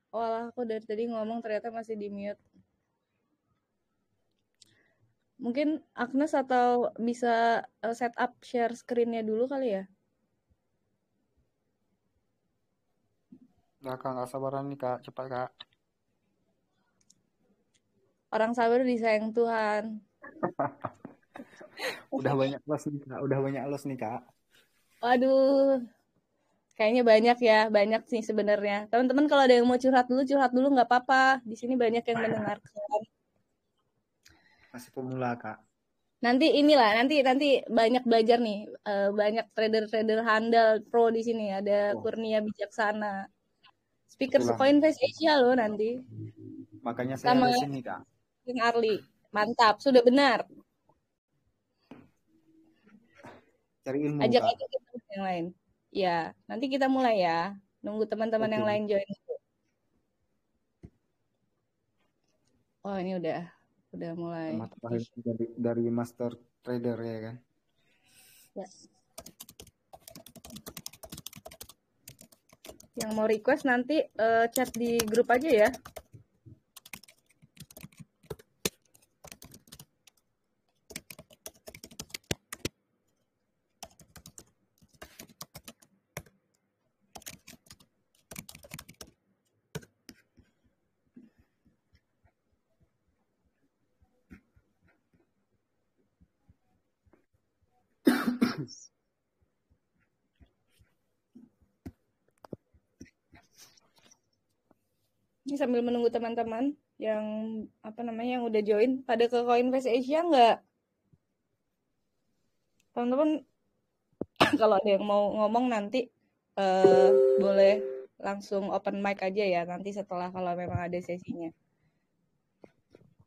Oh alah, aku dari tadi ngomong ternyata masih di mute. Mungkin Agnes atau bisa setup share screen-nya dulu kali ya? Udah kak, nggak sabaran nih kak, cepat kak. Orang sabar disayang Tuhan. Udah banyak los nih kak, udah banyak los nih kak. Waduh, kayaknya banyak sih sebenarnya. Teman-teman kalau ada yang mau curhat dulu nggak apa-apa. Di sini banyak yang mendengarkan. Masih pemula kak. Nanti banyak belajar nih. Banyak trader-trader handal pro di sini. Ada Oh, Kurnia Bijaksana. Speaker itulah. Coinbase Asia loh nanti. Makanya saya Sama les ini kak. Bang Arli. Mantap, sudah benar. Cari ilmu Ajak kak. aja ke teman yang lain. Ya, nanti kita mulai ya. Nunggu teman-teman yang Oke. lain join. Oh, ini udah mulai. Mata terakhir dari master trader ya kan. Ya. Yang mau request nanti chat di grup aja ya. Ini sambil menunggu teman-teman yang yang udah join pada ke Coinbase Asia nggak? Teman-teman kalau ada yang mau ngomong nanti boleh langsung open mic aja ya nanti setelah kalau memang ada sesinya.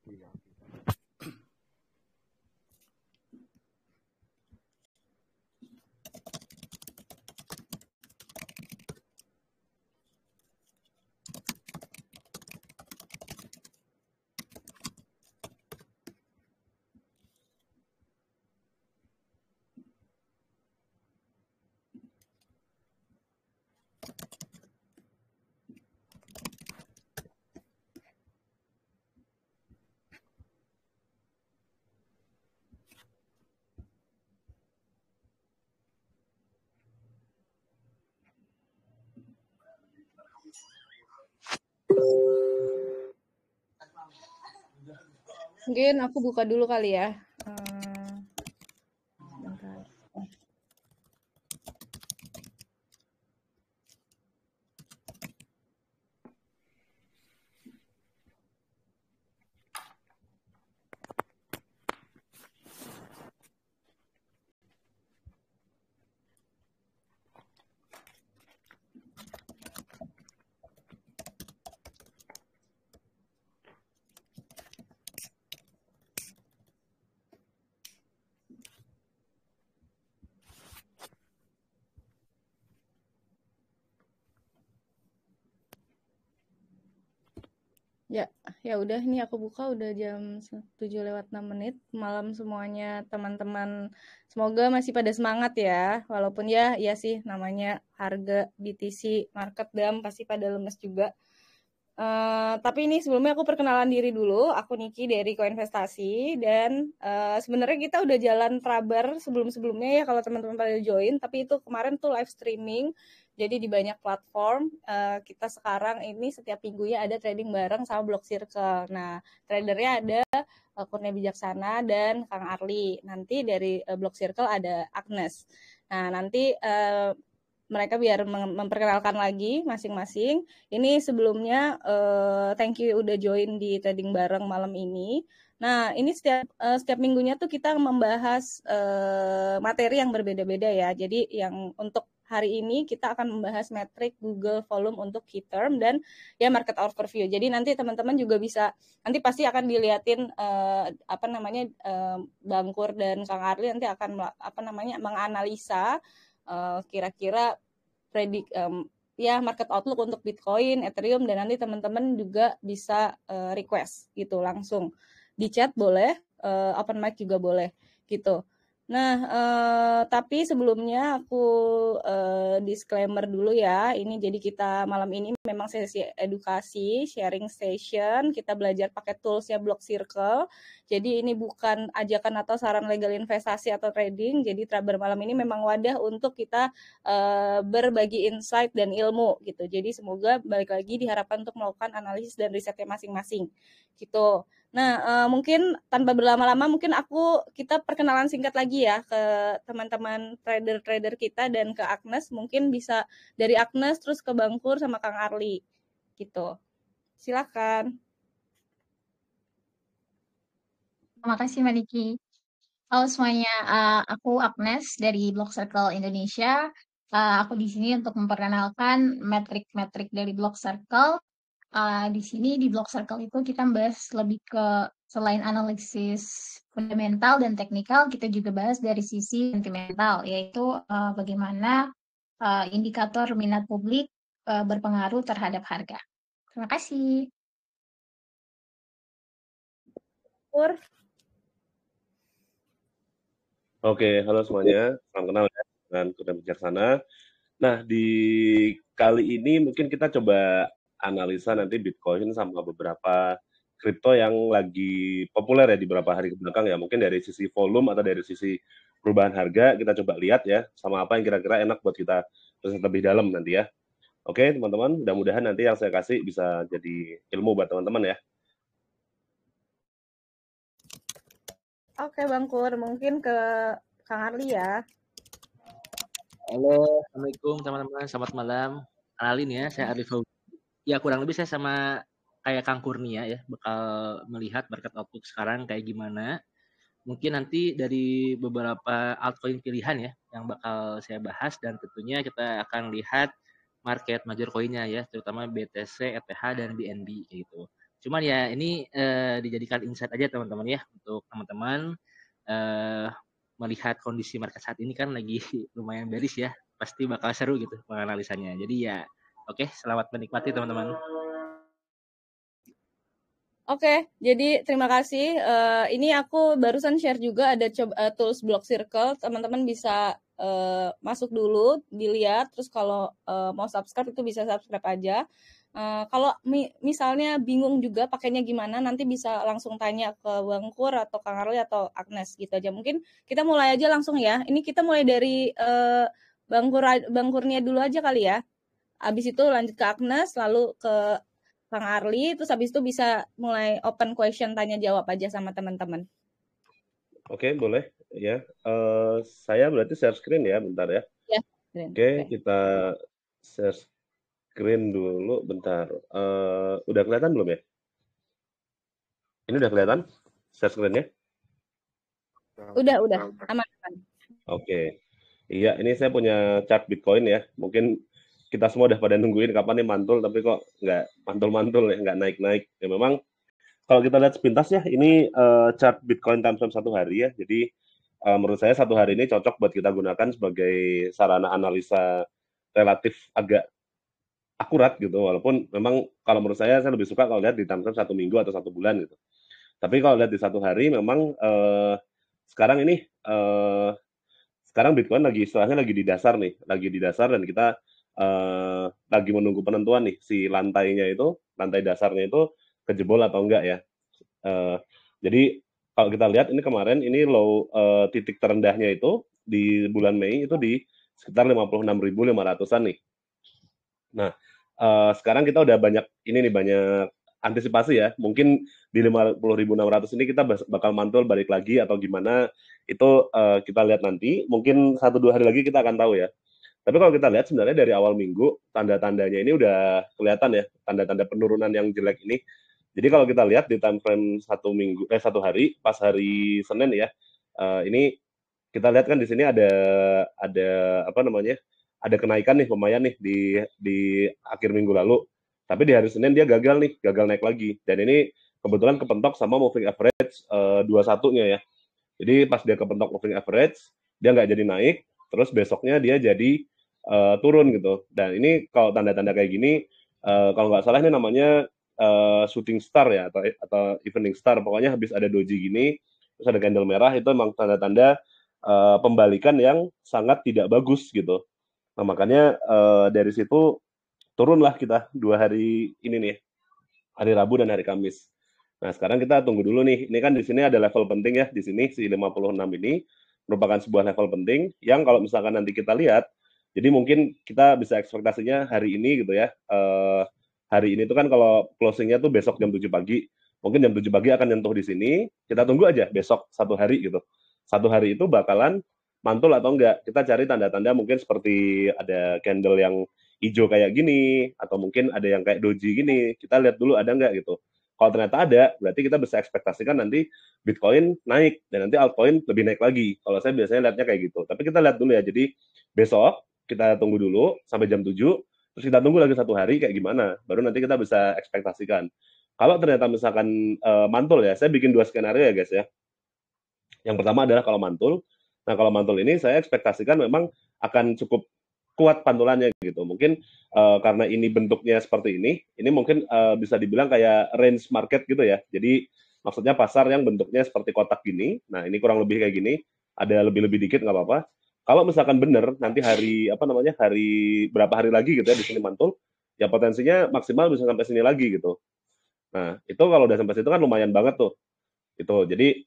Iya. Mungkin aku buka dulu kali ya. Eh, bentar. Ya, ya udah ini aku buka udah jam 7:06 malam semuanya teman-teman. Semoga masih pada semangat ya. Walaupun ya sih namanya harga BTC market dam pasti pada lemes juga. Tapi ini sebelumnya aku perkenalan diri dulu. Aku Niki dari Koinvestasi dan sebenarnya kita udah jalan prabar sebelum-sebelumnya ya kalau teman-teman pada join. Tapi itu kemarin tuh live streaming. Jadi di banyak platform kita sekarang ini setiap minggunya ada trading bareng sama Block Circle. Nah, tradernya ada Kurnia Bijaksana dan Kang Arli. Nanti dari Block Circle ada Agnes. Nah, nanti mereka biar memperkenalkan lagi masing-masing. Ini sebelumnya thank you udah join di trading bareng malam ini. Nah, ini setiap minggunya tuh kita membahas materi yang berbeda-beda ya. Jadi yang untuk hari ini kita akan membahas metrik Google Volume untuk key term dan ya market overview. Jadi nanti teman-teman juga bisa nanti pasti akan diliatin Bang Kur dan Kang Arli nanti akan menganalisa kira-kira predik ya market outlook untuk Bitcoin, Ethereum dan nanti teman-teman juga bisa request gitu langsung di chat boleh, open mic juga boleh gitu. Nah, tapi sebelumnya aku disclaimer dulu ya. Ini jadi kita malam ini memang sesi edukasi, sharing session. Kita belajar pakai toolsnya Block Circle. Jadi ini bukan ajakan atau saran legal investasi atau trading. Jadi Traber malam ini memang wadah untuk kita berbagi insight dan ilmu gitu. Jadi semoga balik lagi diharapkan untuk melakukan analisis dan risetnya masing-masing gitu. Nah, mungkin tanpa berlama-lama mungkin kita perkenalan singkat lagi ya ke teman-teman trader-trader kita dan ke Agnes. Mungkin bisa dari Agnes terus ke Bang Pur sama Kang Arli gitu. Silakan. Terima kasih Mbak Niki. Halo semuanya, aku Agnes dari Block Circle Indonesia. Aku di sini untuk memperkenalkan metrik-metrik dari Block Circle. Di sini di Block Circle itu kita bahas lebih ke selain analisis fundamental dan teknikal, kita juga bahas dari sisi sentimental, yaitu bagaimana indikator minat publik berpengaruh terhadap harga. Terima kasih. Pur. Oke, halo semuanya. Salam kenal ya dengan Kuda Bijaksana. Nah, di kali ini mungkin kita coba analisa nanti Bitcoin sama beberapa kripto yang lagi populer ya di beberapa hari kebelakang ya. Mungkin dari sisi volume atau dari sisi perubahan harga kita coba lihat ya sama apa yang kira-kira enak buat kita terus lebih dalam nanti ya. Oke, teman-teman, mudah-mudahan nanti yang saya kasih bisa jadi ilmu buat teman-teman ya. Oke, Bang Pur, mungkin ke Kang Arli ya. Halo, Assalamualaikum teman-teman, selamat malam. Kenalin ya, saya Arif. Ya kurang lebih saya sama kayak Kang Kurnia ya, bakal melihat market outlook sekarang kayak gimana. Mungkin nanti dari beberapa altcoin pilihan ya, yang bakal saya bahas dan tentunya kita akan lihat market major coinnya ya, terutama BTC, ETH, dan BNB gitu. Cuman ya ini dijadikan insight aja teman-teman ya, untuk teman-teman melihat kondisi market saat ini kan lagi lumayan bearish ya, pasti bakal seru gitu penganalisanya. Jadi ya oke, selamat menikmati teman-teman. Oke, jadi terima kasih. Ini aku barusan share juga ada tools Block Circle. Teman-teman bisa masuk dulu, dilihat. Terus kalau mau subscribe itu bisa subscribe aja. Kalau misalnya bingung juga pakainya gimana, nanti bisa langsung tanya ke Bang Kur atau Kang Arli atau Agnes gitu aja. Mungkin kita mulai aja langsung ya. Ini kita mulai dari Bang Kurnia dulu aja kali ya. Habis itu lanjut ke Agnes, lalu ke Kang Arli, terus habis itu bisa mulai open question, tanya jawab aja sama teman-teman. Oke, boleh ya. Saya berarti share screen ya, bentar ya. Ya, Oke, kita share screen dulu, bentar. Udah kelihatan belum ya? Ini udah kelihatan share screen-nya? Udah, aman. Oke. Iya, ini saya punya chart Bitcoin ya. Mungkin kita semua udah pada nungguin kapan nih mantul, tapi kok nggak mantul-mantul ya, nggak naik-naik. Ya memang kalau kita lihat sepintas ya, ini chart Bitcoin time frame 1 hari ya. Jadi menurut saya 1 hari ini cocok buat kita gunakan sebagai sarana analisa relatif agak akurat gitu. Walaupun memang kalau menurut saya lebih suka kalau lihat di time frame 1 minggu atau 1 bulan gitu. Tapi kalau lihat di 1 hari memang sekarang ini sekarang Bitcoin istilahnya lagi di dasar nih, lagi di dasar dan kita lagi menunggu penentuan nih si lantai dasarnya itu kejebol atau enggak ya. Jadi kalau kita lihat ini kemarin ini low titik terendahnya itu di bulan Mei itu di sekitar 56.500-an nih. Nah, sekarang kita udah banyak antisipasi ya. Mungkin di 50.600 ini kita bakal mantul balik lagi atau gimana itu kita lihat nanti. Mungkin 1-2 hari lagi kita akan tahu ya. Tapi kalau kita lihat sebenarnya dari awal minggu tanda-tandanya ini udah kelihatan ya, tanda-tanda penurunan yang jelek ini. Jadi kalau kita lihat di time frame 1 hari, pas hari Senin ya, ini kita lihat kan di sini ada apa namanya, ada kenaikan nih lumayan nih di akhir minggu lalu. Tapi di hari Senin dia gagal naik lagi. Dan ini kebetulan kepentok sama moving average 21-nya ya. Jadi pas dia kepentok moving average, dia nggak jadi naik, terus besoknya dia jadi turun gitu. Dan ini kalau tanda-tanda kayak gini, kalau nggak salah ini namanya shooting star ya atau evening star. Pokoknya habis ada doji gini, terus ada candle merah itu emang tanda-tanda pembalikan yang sangat tidak bagus gitu. Nah, makanya dari situ turunlah kita 2 hari ini nih, hari Rabu dan hari Kamis. Nah, sekarang kita tunggu dulu nih. Ini kan di sini ada level penting ya, di sini si 56 ini merupakan sebuah level penting yang kalau misalkan nanti kita lihat, jadi mungkin kita bisa ekspektasinya hari ini gitu ya. Hari ini tuh kan kalau closingnya tuh besok jam 7 pagi. Mungkin jam 7 pagi akan nyentuh di sini. Kita tunggu aja besok 1 hari gitu. 1 hari itu bakalan mantul atau enggak. Kita cari tanda-tanda mungkin seperti ada candle yang hijau kayak gini, atau mungkin ada yang kayak doji gini. Kita lihat dulu ada enggak gitu. Kalau ternyata ada, berarti kita bisa ekspektasikan nanti Bitcoin naik, dan nanti altcoin lebih naik lagi. Kalau saya biasanya lihatnya kayak gitu. Tapi kita lihat dulu ya. Jadi besok kita tunggu dulu sampai jam 7, terus kita tunggu lagi 1 hari kayak gimana. Baru nanti kita bisa ekspektasikan. Kalau ternyata misalkan mantul ya, saya bikin 2 skenario ya guys ya. Yang pertama adalah kalau mantul. Nah, kalau mantul ini saya ekspektasikan memang akan cukup kuat pantulannya gitu. Mungkin karena ini bentuknya seperti ini mungkin bisa dibilang kayak range market gitu ya. Jadi maksudnya pasar yang bentuknya seperti kotak gini. Nah, ini kurang lebih kayak gini. Ada lebih-lebih dikit nggak apa-apa. Kalau misalkan benar nanti hari berapa hari lagi gitu ya di sini mantul, ya potensinya maksimal bisa sampai sini lagi gitu. Nah, itu kalau udah sampai situ kan lumayan banget tuh. Itu. Jadi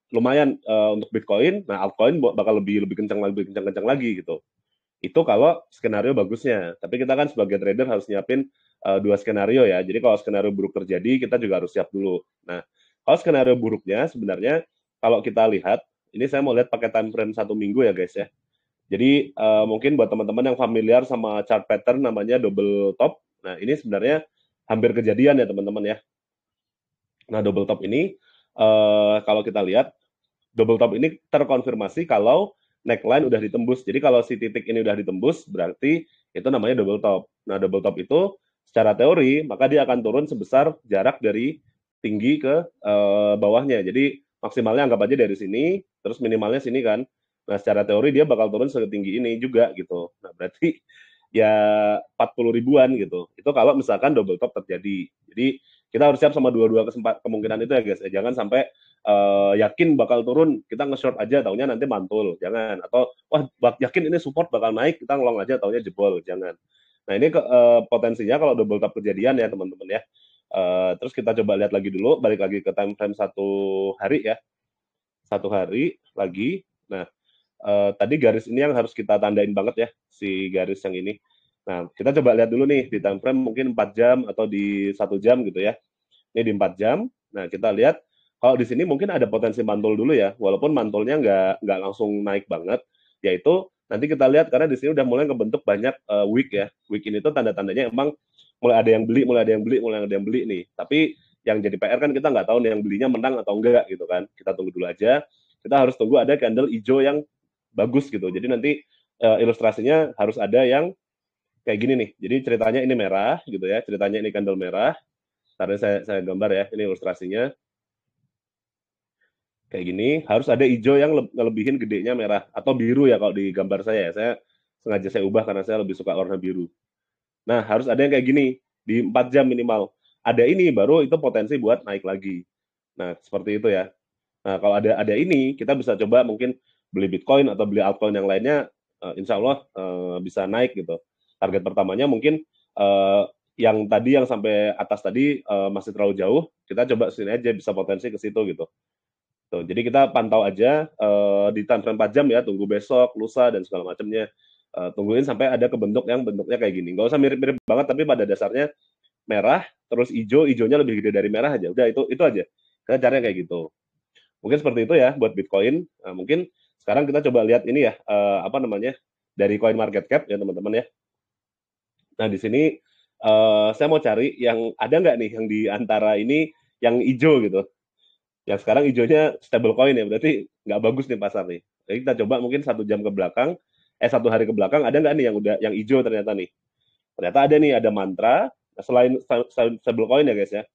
lumayan untuk Bitcoin. Nah, altcoin bakal lebih kencang lagi gitu. Itu kalau skenario bagusnya. Tapi kita kan sebagai trader harus nyiapin 2 skenario ya. Jadi kalau skenario buruk terjadi, kita juga harus siap dulu. Nah, kalau skenario buruknya sebenarnya kalau kita lihat, ini saya mau lihat pakai time frame 1 minggu ya guys ya. Jadi mungkin buat teman-teman yang familiar sama chart pattern namanya double top. Nah, ini sebenarnya hampir kejadian ya teman-teman ya. Nah, double top ini kalau kita lihat, double top ini terkonfirmasi kalau neckline udah ditembus. Jadi kalau si titik ini udah ditembus, berarti itu namanya double top. Nah, double top itu secara teori, maka dia akan turun sebesar jarak dari tinggi ke bawahnya. Jadi maksimalnya anggap aja dari sini, terus minimalnya sini kan. Nah, secara teori dia bakal turun setinggi ini juga gitu. Nah, berarti ya 40 ribuan gitu. Itu kalau misalkan double top terjadi. Jadi kita harus siap sama dua-dua kemungkinan itu ya guys. Jangan sampai yakin bakal turun, kita nge-short aja, taunya nanti mantul, jangan. Atau wah yakin ini support bakal naik, kita ngelong aja, taunya jebol, jangan. Nah ini potensinya kalau double top kejadian ya teman-teman ya. Terus kita coba lihat lagi dulu, balik lagi ke time frame 1 hari ya. 1 hari lagi. Nah tadi garis ini yang harus kita tandain banget ya, si garis yang ini. Nah kita coba lihat dulu nih di time frame mungkin 4 jam atau di 1 jam gitu ya. Ini di 4 jam. Nah kita lihat kalau di sini mungkin ada potensi mantul dulu ya, walaupun mantulnya nggak langsung naik banget, yaitu nanti kita lihat karena di sini udah mulai kebentuk banyak wick ya. Wick ini tuh tanda-tandanya emang mulai ada yang beli nih. Tapi yang jadi PR kan kita nggak tahu nih yang belinya menang atau enggak gitu kan. Kita tunggu dulu aja. Kita harus tunggu ada candle hijau yang bagus gitu. Jadi nanti ilustrasinya harus ada yang kayak gini nih. Jadi ceritanya ini merah gitu ya. Ceritanya ini candle merah. Karena saya gambar ya. Ini ilustrasinya. Kayak gini, harus ada hijau yang ngelebihin gedenya merah atau biru ya kalau di gambar saya ya. Saya sengaja saya ubah karena saya lebih suka warna biru. Nah, harus ada yang kayak gini di 4 jam minimal. Ada ini baru itu potensi buat naik lagi. Nah, seperti itu ya. Nah, kalau ada ini, kita bisa coba mungkin beli Bitcoin atau beli altcoin yang lainnya, insya Allah bisa naik gitu. Target pertamanya mungkin yang sampai atas tadi masih terlalu jauh, kita coba sini aja bisa potensi ke situ gitu. Tuh, jadi kita pantau aja di time frame 4 jam ya, tunggu besok, lusa, dan segala macamnya. Tungguin sampai ada kebentuk yang bentuknya kayak gini. Nggak usah mirip-mirip banget, tapi pada dasarnya merah, terus hijaunya lebih gede dari merah aja. Udah, itu aja. Kita caranya kayak gitu. Mungkin seperti itu ya buat Bitcoin. Mungkin sekarang kita coba lihat ini ya, dari coin market cap ya teman-teman ya. Nah, di sini saya mau cari yang ada nggak nih yang di antara ini yang hijau gitu. Yang sekarang hijaunya stable coin ya, berarti nggak bagus nih pasar nih. Jadi kita coba mungkin 1 jam ke belakang, 1 hari ke belakang, ada nggak nih yang hijau ternyata nih. Ternyata ada nih, ada mantra, selain stable coin ya guys ya.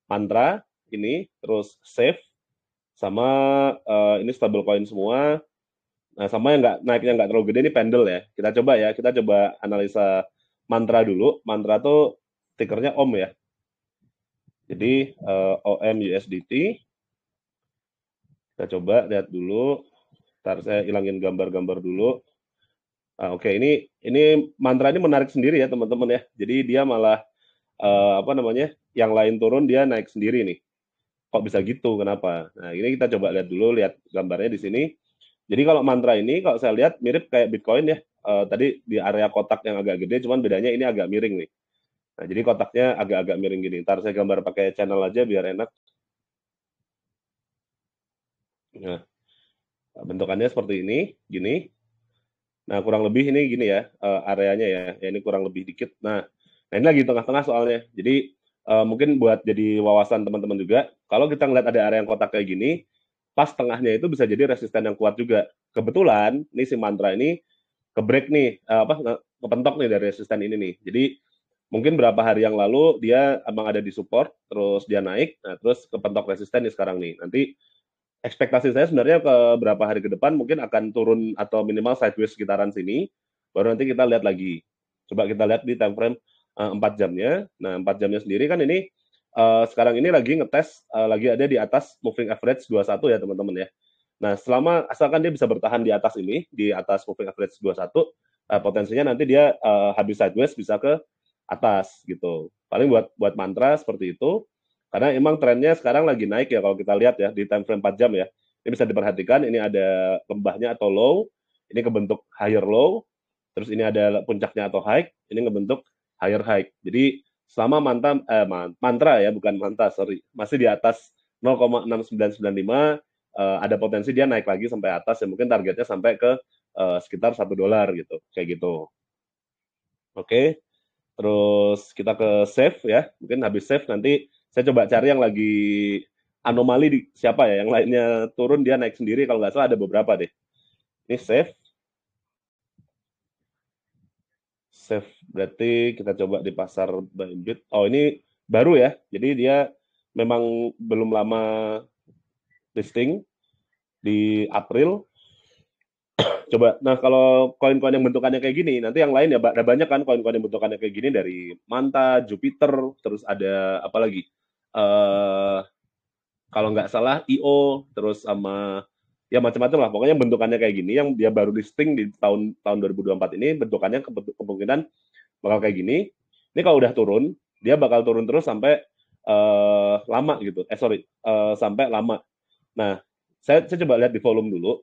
Mantra, ini, terus safe, sama ini stable coin semua. Nah, sama yang naiknya nggak terlalu gede, ini pendel ya. Kita coba analisa mantra dulu. Mantra tuh tickernya OM ya. Jadi OM USDT. Kita coba lihat dulu. Ntar saya hilangin gambar-gambar dulu. Oke, ini mantra ini menarik sendiri ya teman-teman ya. Jadi dia malah apa namanya? Yang lain turun dia naik sendiri nih. Kok bisa gitu? Kenapa? Nah, ini kita coba lihat dulu, lihat gambarnya di sini. Jadi kalau mantra ini kalau saya lihat mirip kayak Bitcoin ya. Tadi di area kotak yang agak gede, cuman bedanya ini agak miring nih. Nah, jadi kotaknya agak-agak miring gini. Ntar saya gambar pakai channel aja biar enak. Nah, bentukannya seperti ini, gini. Nah, kurang lebih ini gini ya, areanya ya. Ya ini kurang lebih dikit. Nah, ini lagi tengah-tengah soalnya. Jadi mungkin buat jadi wawasan teman-teman juga, kalau kita ngeliat ada area yang kotak kayak gini, pas tengahnya itu bisa jadi resisten yang kuat juga. Kebetulan, ini si mantra ini ke-break nih, kepentok nih dari resisten ini nih. Jadi mungkin berapa hari yang lalu dia emang ada di support, terus dia naik, nah terus kepentok resisten nih sekarang nih. Nanti ekspektasi saya sebenarnya ke berapa hari ke depan mungkin akan turun atau minimal sideways sekitaran sini, baru nanti kita lihat lagi. Coba kita lihat di time frame 4 jamnya. Nah, 4 jamnya sendiri kan ini sekarang ini lagi ngetes, lagi ada di atas moving average 21 ya teman-teman ya. Nah, asalkan dia bisa bertahan di atas ini, di atas moving average 21, potensinya nanti dia habis sideways bisa ke atas gitu. Paling buat mantra seperti itu. Karena emang trennya sekarang lagi naik ya kalau kita lihat ya di time frame 4 jam ya. Ini bisa diperhatikan, ini ada lembahnya atau low, ini kebentuk higher low, terus ini ada puncaknya atau high, ini ngebentuk higher high. Jadi selama mantra ya, bukan manta, sorry, masih di atas 0,6995, ada potensi dia naik lagi sampai atas ya, mungkin targetnya sampai ke sekitar $1 gitu, kayak gitu. Oke, terus kita ke save ya, mungkin habis save nanti saya coba cari yang lagi anomali di siapa ya, yang lainnya turun dia naik sendiri, kalau nggak salah ada beberapa deh. Ini save. Save berarti kita coba di pasar Bybit. Oh ini baru ya, jadi dia memang belum lama listing di April. Coba, nah kalau koin-koin yang bentukannya kayak gini, nanti yang lain ya ada banyak kan koin-koin yang bentukannya kayak gini dari Manta, Jupiter, terus ada apa lagi? Kalau nggak salah IO, terus sama ya macam-macam lah. Pokoknya bentukannya kayak gini yang dia baru listing di tahun 2024 ini, bentukannya kemungkinan bakal kayak gini. Ini kalau udah turun, dia bakal turun terus sampai lama gitu. Sampai lama. Nah, saya coba lihat di volume dulu.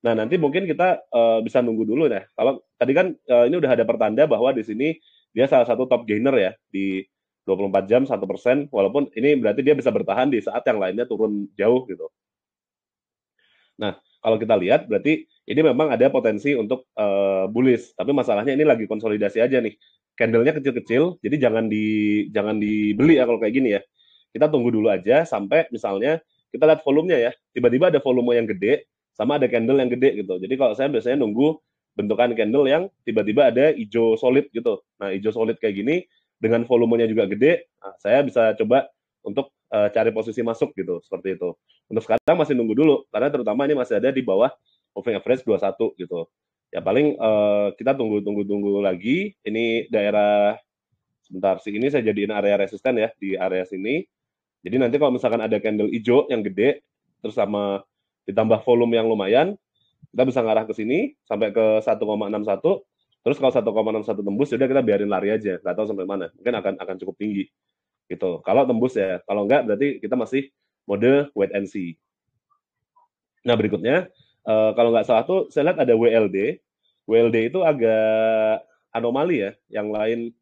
Nah, nanti mungkin kita bisa nunggu dulu ya. Kalau tadi kan ini udah ada pertanda bahwa di sini dia salah satu top gainer ya di 24 jam 1%, walaupun ini berarti dia bisa bertahan di saat yang lainnya turun jauh gitu. Nah, kalau kita lihat berarti ini memang ada potensi untuk bullish, tapi masalahnya ini lagi konsolidasi aja nih. Candle-nya kecil-kecil, jadi jangan dibeli ya kalau kayak gini ya. Kita tunggu dulu aja sampai misalnya kita lihat volumenya ya. Tiba-tiba ada volume yang gede sama ada candle yang gede gitu. Jadi kalau saya biasanya nunggu bentukan candle yang tiba-tiba ada hijau solid gitu. Nah, hijau solid kayak gini dengan volumenya juga gede, nah, saya bisa coba untuk cari posisi masuk gitu, seperti itu. Untuk sekarang masih nunggu dulu, karena terutama ini masih ada di bawah moving average 21 gitu. Ya paling kita tunggu lagi. Ini daerah, sebentar, ini saya jadiin area resisten ya, di area sini. Jadi nanti kalau misalkan ada candle hijau yang gede, terus sama ditambah volume yang lumayan, kita bisa ngarah ke sini, sampai ke 1,61, terus kalau 1,61 tembus, sudah kita biarin lari aja, nggak tahu sampai mana, mungkin akan cukup tinggi. Gitu. Kalau tembus ya, kalau enggak berarti kita masih mode wait and see. Nah berikutnya, kalau nggak salah tuh saya lihat ada WLD. WLD itu agak anomali ya, yang lain.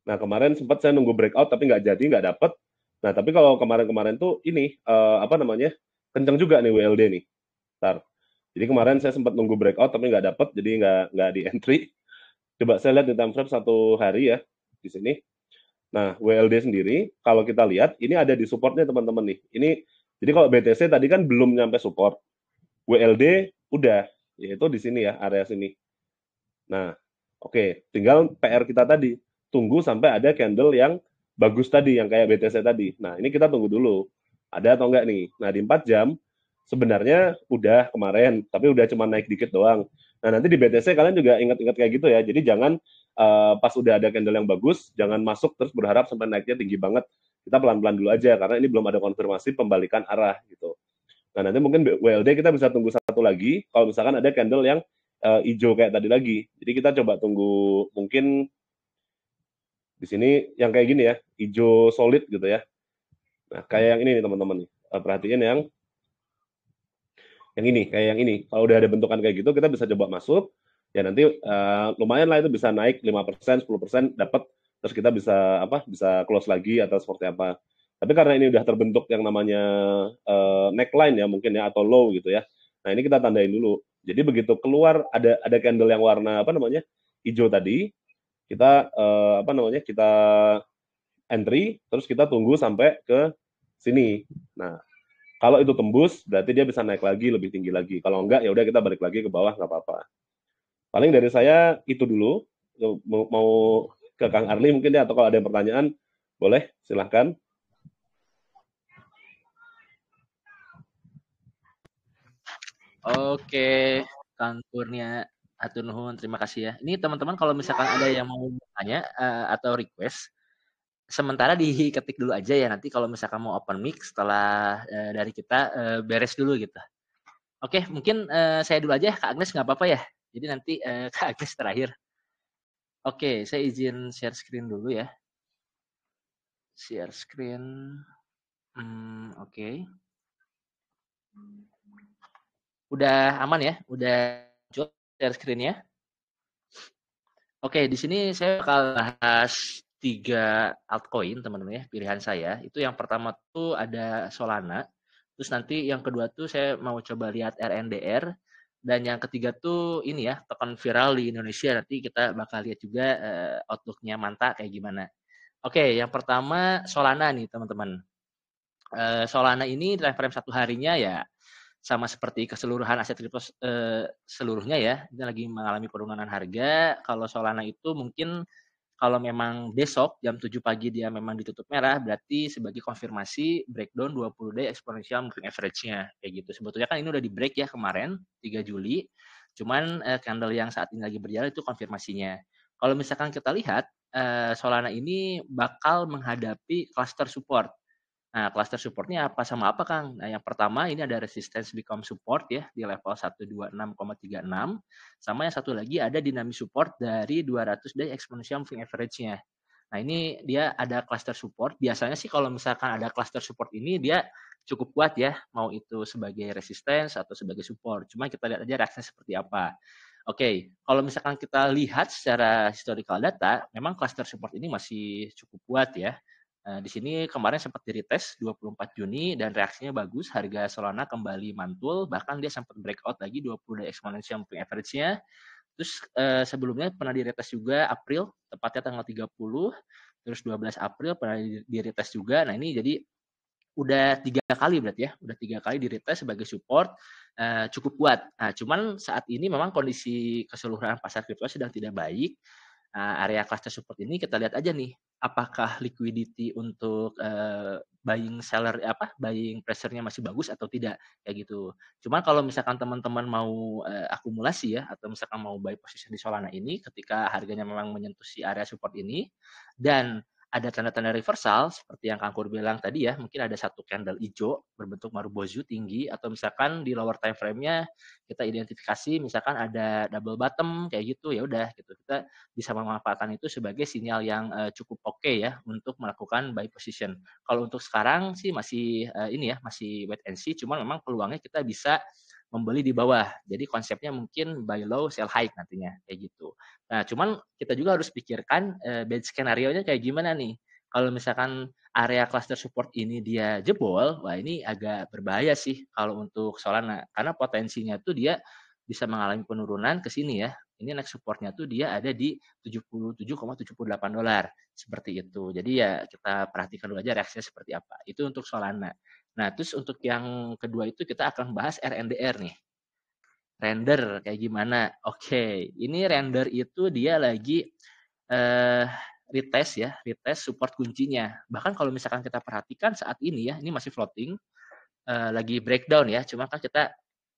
Nah kemarin sempat saya nunggu breakout tapi nggak jadi, nggak dapet. Nah tapi kalau kemarin tuh ini kenceng juga nih WLD nih. Ntar. Jadi kemarin saya sempat nunggu breakout tapi nggak dapet, jadi nggak di entry. Coba saya lihat di time frame 1 hari ya di sini. Nah, WLD sendiri, kalau kita lihat, ini ada di supportnya teman-teman nih. Jadi kalau BTC tadi kan belum nyampe support. WLD udah, yaitu di sini ya, area sini. Nah, oke, tinggal PR kita tadi. Tunggu sampai ada candle yang bagus tadi, yang kayak BTC tadi. Nah, ini kita tunggu dulu. Ada atau enggak nih? Nah, di 4 jam, sebenarnya udah kemarin, tapi udah cuma naik dikit doang. Nah, nanti di BTC kalian juga ingat-ingat kayak gitu ya. Jadi jangan pas udah ada candle yang bagus, jangan masuk terus berharap sampai naiknya tinggi banget. Kita pelan-pelan dulu aja, karena ini belum ada konfirmasi pembalikan arah gitu. Nah, nanti mungkin WLD kita bisa tunggu satu lagi, kalau misalkan ada candle yang hijau kayak tadi lagi. Jadi kita coba tunggu mungkin di sini yang kayak gini ya, hijau solid gitu ya. Nah, kayak yang ini nih teman-teman. Perhatiin yang ini, kayak yang ini. Kalau udah ada bentukan kayak gitu, kita bisa coba masuk. Ya nanti lumayan lah itu bisa naik 5%, 10% dapat, terus kita bisa bisa close lagi atau seperti apa. Tapi karena ini udah terbentuk yang namanya neckline ya mungkin ya atau low gitu ya. Nah, ini kita tandain dulu. Jadi begitu keluar ada candle yang warna hijau tadi, kita kita entry, terus kita tunggu sampai ke sini. Nah, kalau itu tembus, berarti dia bisa naik lagi, lebih tinggi lagi. Kalau enggak, ya udah kita balik lagi ke bawah, nggak apa-apa. Paling dari saya itu dulu. Mau ke Kang Arli mungkin ya, atau kalau ada yang pertanyaan, boleh, silahkan. Oke, Kang Kurnia, hatur nuhun, terima kasih ya. Ini teman-teman kalau misalkan ada yang mau tanya atau request, sementara diketik dulu aja ya. Nanti kalau misalkan mau open mic setelah dari kita beres dulu gitu. Oke, mungkin saya dulu aja, Kak Agnes nggak apa-apa ya. Jadi nanti Kak Agnes terakhir. Oke, saya izin share screen dulu ya. Share screen. Oke. Udah aman ya? Udah muncul share screen-nya? Oke, di sini saya bakal bahas 3 altcoin teman-teman ya, pilihan saya. Itu yang pertama tuh ada Solana, terus nanti yang kedua tuh saya mau coba lihat RNDR, dan yang ketiga tuh ini ya, token viral di Indonesia. Nanti kita bakal lihat juga outlook-nya Manta kayak gimana. Oke, yang pertama Solana nih teman-teman. Solana ini time frame 1 harinya ya sama seperti keseluruhan aset kripto seluruhnya ya, ini lagi mengalami penurunan harga. Kalau Solana itu mungkin kalau memang besok jam 7 pagi dia memang ditutup merah, berarti sebagai konfirmasi breakdown 20 day exponential moving average-nya kayak gitu. Sebetulnya kan ini udah di break ya kemarin 3 Juli. Cuman candle yang saat ini lagi berjalan itu konfirmasinya. Kalau misalkan kita lihat Solana ini bakal menghadapi cluster support. Nah, cluster support-nya apa sama apa, Kang? Nah, yang pertama ini ada resistance become support ya di level 126,36, sama yang satu lagi ada dynamic support dari 200 day exponential moving average-nya. Nah, ini dia ada cluster support. Biasanya sih kalau misalkan ada cluster support ini dia cukup kuat ya, mau itu sebagai resistance atau sebagai support. Cuma kita lihat aja reaksinya seperti apa. Oke, kalau misalkan kita lihat secara historical data, memang cluster support ini masih cukup kuat ya. Di sini kemarin sempat di-retest 24 Juni dan reaksinya bagus, harga Solana kembali mantul, bahkan dia sempat breakout lagi 20 day exponential moving average-nya. Terus sebelumnya pernah di-retest juga April, tepatnya tanggal 30, terus 12 April pernah di-retest juga. Nah, ini jadi udah 3 kali berarti ya, udah 3 kali di-retest sebagai support, cukup kuat. Nah, cuman saat ini memang kondisi keseluruhan pasar kripto sedang tidak baik. Area cluster support ini kita lihat aja nih, apakah liquidity untuk buying pressure-nya masih bagus atau tidak kayak gitu. Cuman kalau misalkan teman-teman mau akumulasi ya atau misalkan mau buy position di Solana ini ketika harganya memang menyentuh si area support ini dan ada tanda-tanda reversal seperti yang Kang Kur bilang tadi ya, mungkin ada satu candle hijau berbentuk marubozu tinggi, atau misalkan di lower time frame-nya kita identifikasi misalkan ada double bottom kayak gitu, ya udah gitu kita bisa memanfaatkan itu sebagai sinyal yang cukup oke ya untuk melakukan buy position. Kalau untuk sekarang sih masih masih wait and see, cuman memang peluangnya kita bisa membeli di bawah. Jadi konsepnya mungkin buy low, sell high nantinya kayak gitu. Nah, cuman kita juga harus pikirkan bad skenario-nya kayak gimana nih. Kalau misalkan area cluster support ini dia jebol, wah ini agak berbahaya sih kalau untuk Solana. Karena potensinya tuh dia bisa mengalami penurunan ke sini ya. Ini next supportnya tuh dia ada di $77,78 seperti itu. Jadi ya kita perhatikan dulu aja reaksinya seperti apa. Itu untuk Solana. Nah, terus untuk yang kedua itu kita akan bahas RNDR nih. Render kayak gimana? Oke, ini render itu dia lagi retest support kuncinya. Bahkan kalau misalkan kita perhatikan saat ini ya, ini masih floating, lagi breakdown ya. Cuma kan kita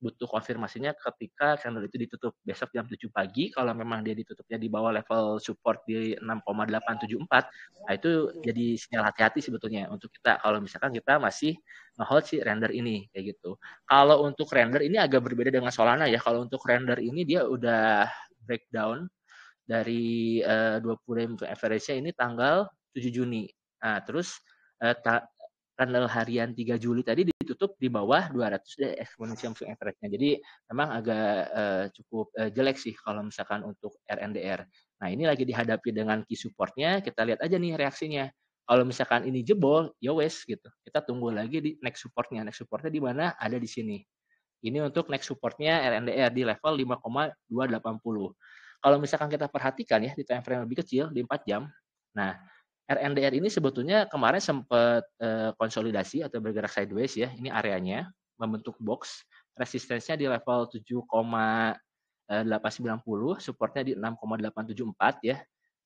butuh konfirmasinya ketika candle itu ditutup besok jam 7 pagi. Kalau memang dia ditutupnya di bawah level support di 6,874, nah itu jadi sinyal hati-hati sebetulnya untuk kita kalau misalkan kita masih nge-hold si render ini kayak gitu. Kalau untuk render ini agak berbeda dengan Solana ya. Kalau untuk render ini dia udah breakdown dari 20 average-nya ini tanggal 7 Juni. Nah, terus candle harian 3 Juli tadi ditutup di bawah 200 exponential moving average-nya. Jadi memang agak cukup jelek sih kalau misalkan untuk RNDR. Nah, ini lagi dihadapi dengan key support-nya, kita lihat aja nih reaksinya. Kalau misalkan ini jebol, ya wes gitu. Kita tunggu lagi di next support-nya. Next support-nya di mana? Ada di sini. Ini untuk next support-nya RNDR di level 5,280. Kalau misalkan kita perhatikan ya di time frame lebih kecil di 4 jam. Nah, RNDR ini sebetulnya kemarin sempat konsolidasi atau bergerak sideways ya. Ini areanya membentuk box, resistensinya di level 7,890, supportnya di 6,874 ya.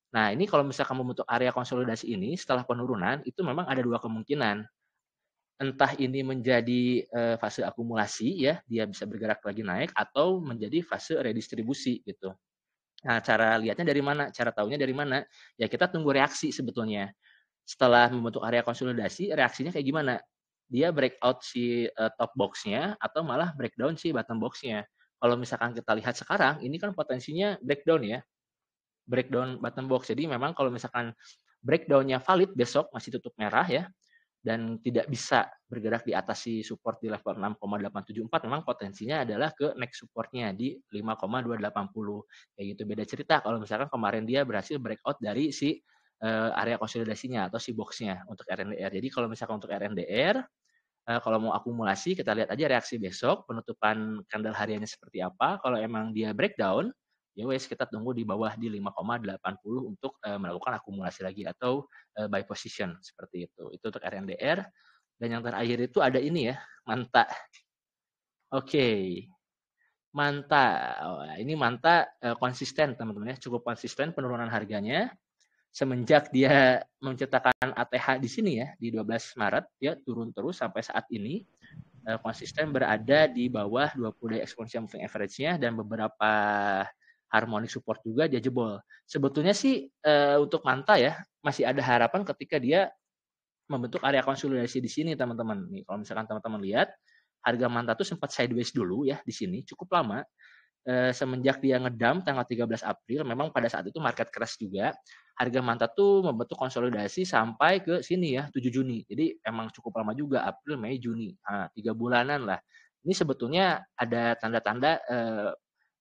Nah, ini kalau misalkan membentuk area konsolidasi ini setelah penurunan itu memang ada dua kemungkinan. Entah ini menjadi fase akumulasi ya, dia bisa bergerak lagi naik atau menjadi fase redistribusi gitu. Nah, cara lihatnya dari mana? Cara tahunya dari mana? Ya kita tunggu reaksi sebetulnya. Setelah membentuk area konsolidasi, reaksinya kayak gimana? Dia breakout si top box-nya atau malah breakdown si bottom box-nya. Kalau misalkan kita lihat sekarang, ini kan potensinya breakdown ya. Breakdown bottom box. Jadi memang kalau misalkan breakdown-nya valid besok masih tutup merah ya, dan tidak bisa bergerak di atas si support di level 6,874, memang potensinya adalah ke next supportnya di 5,280. Kayak gitu. Beda cerita kalau misalkan kemarin dia berhasil breakout dari si area konsolidasinya atau si boxnya untuk RNDR. Jadi kalau misalkan untuk RNDR, kalau mau akumulasi kita lihat aja reaksi besok, penutupan candle hariannya seperti apa. Kalau emang dia breakdown, ya wes kita tunggu di bawah di 5,80 untuk melakukan akumulasi lagi atau buy position seperti itu. Itu untuk RNDR. Dan yang terakhir itu ada ini ya, Manta. Oke. Manta. Ini Manta konsisten teman-teman ya, cukup konsisten penurunan harganya. Semenjak dia menciptakan ATH di sini ya, di 12 Maret, dia turun terus sampai saat ini. Konsisten berada di bawah 20 day exponential moving average-nya dan beberapa harmonic support juga dia jebol. Sebetulnya sih untuk Manta ya masih ada harapan ketika dia membentuk area konsolidasi di sini teman-teman. Nih kalau misalkan teman-teman lihat harga Manta tuh sempat sideways dulu ya di sini cukup lama. Semenjak dia ngedump tanggal 13 April, memang pada saat itu market crash juga. Harga Manta tuh membentuk konsolidasi sampai ke sini ya 7 Juni. Jadi emang cukup lama juga April, Mei, Juni. 3 bulanan lah. Ini sebetulnya ada tanda-tanda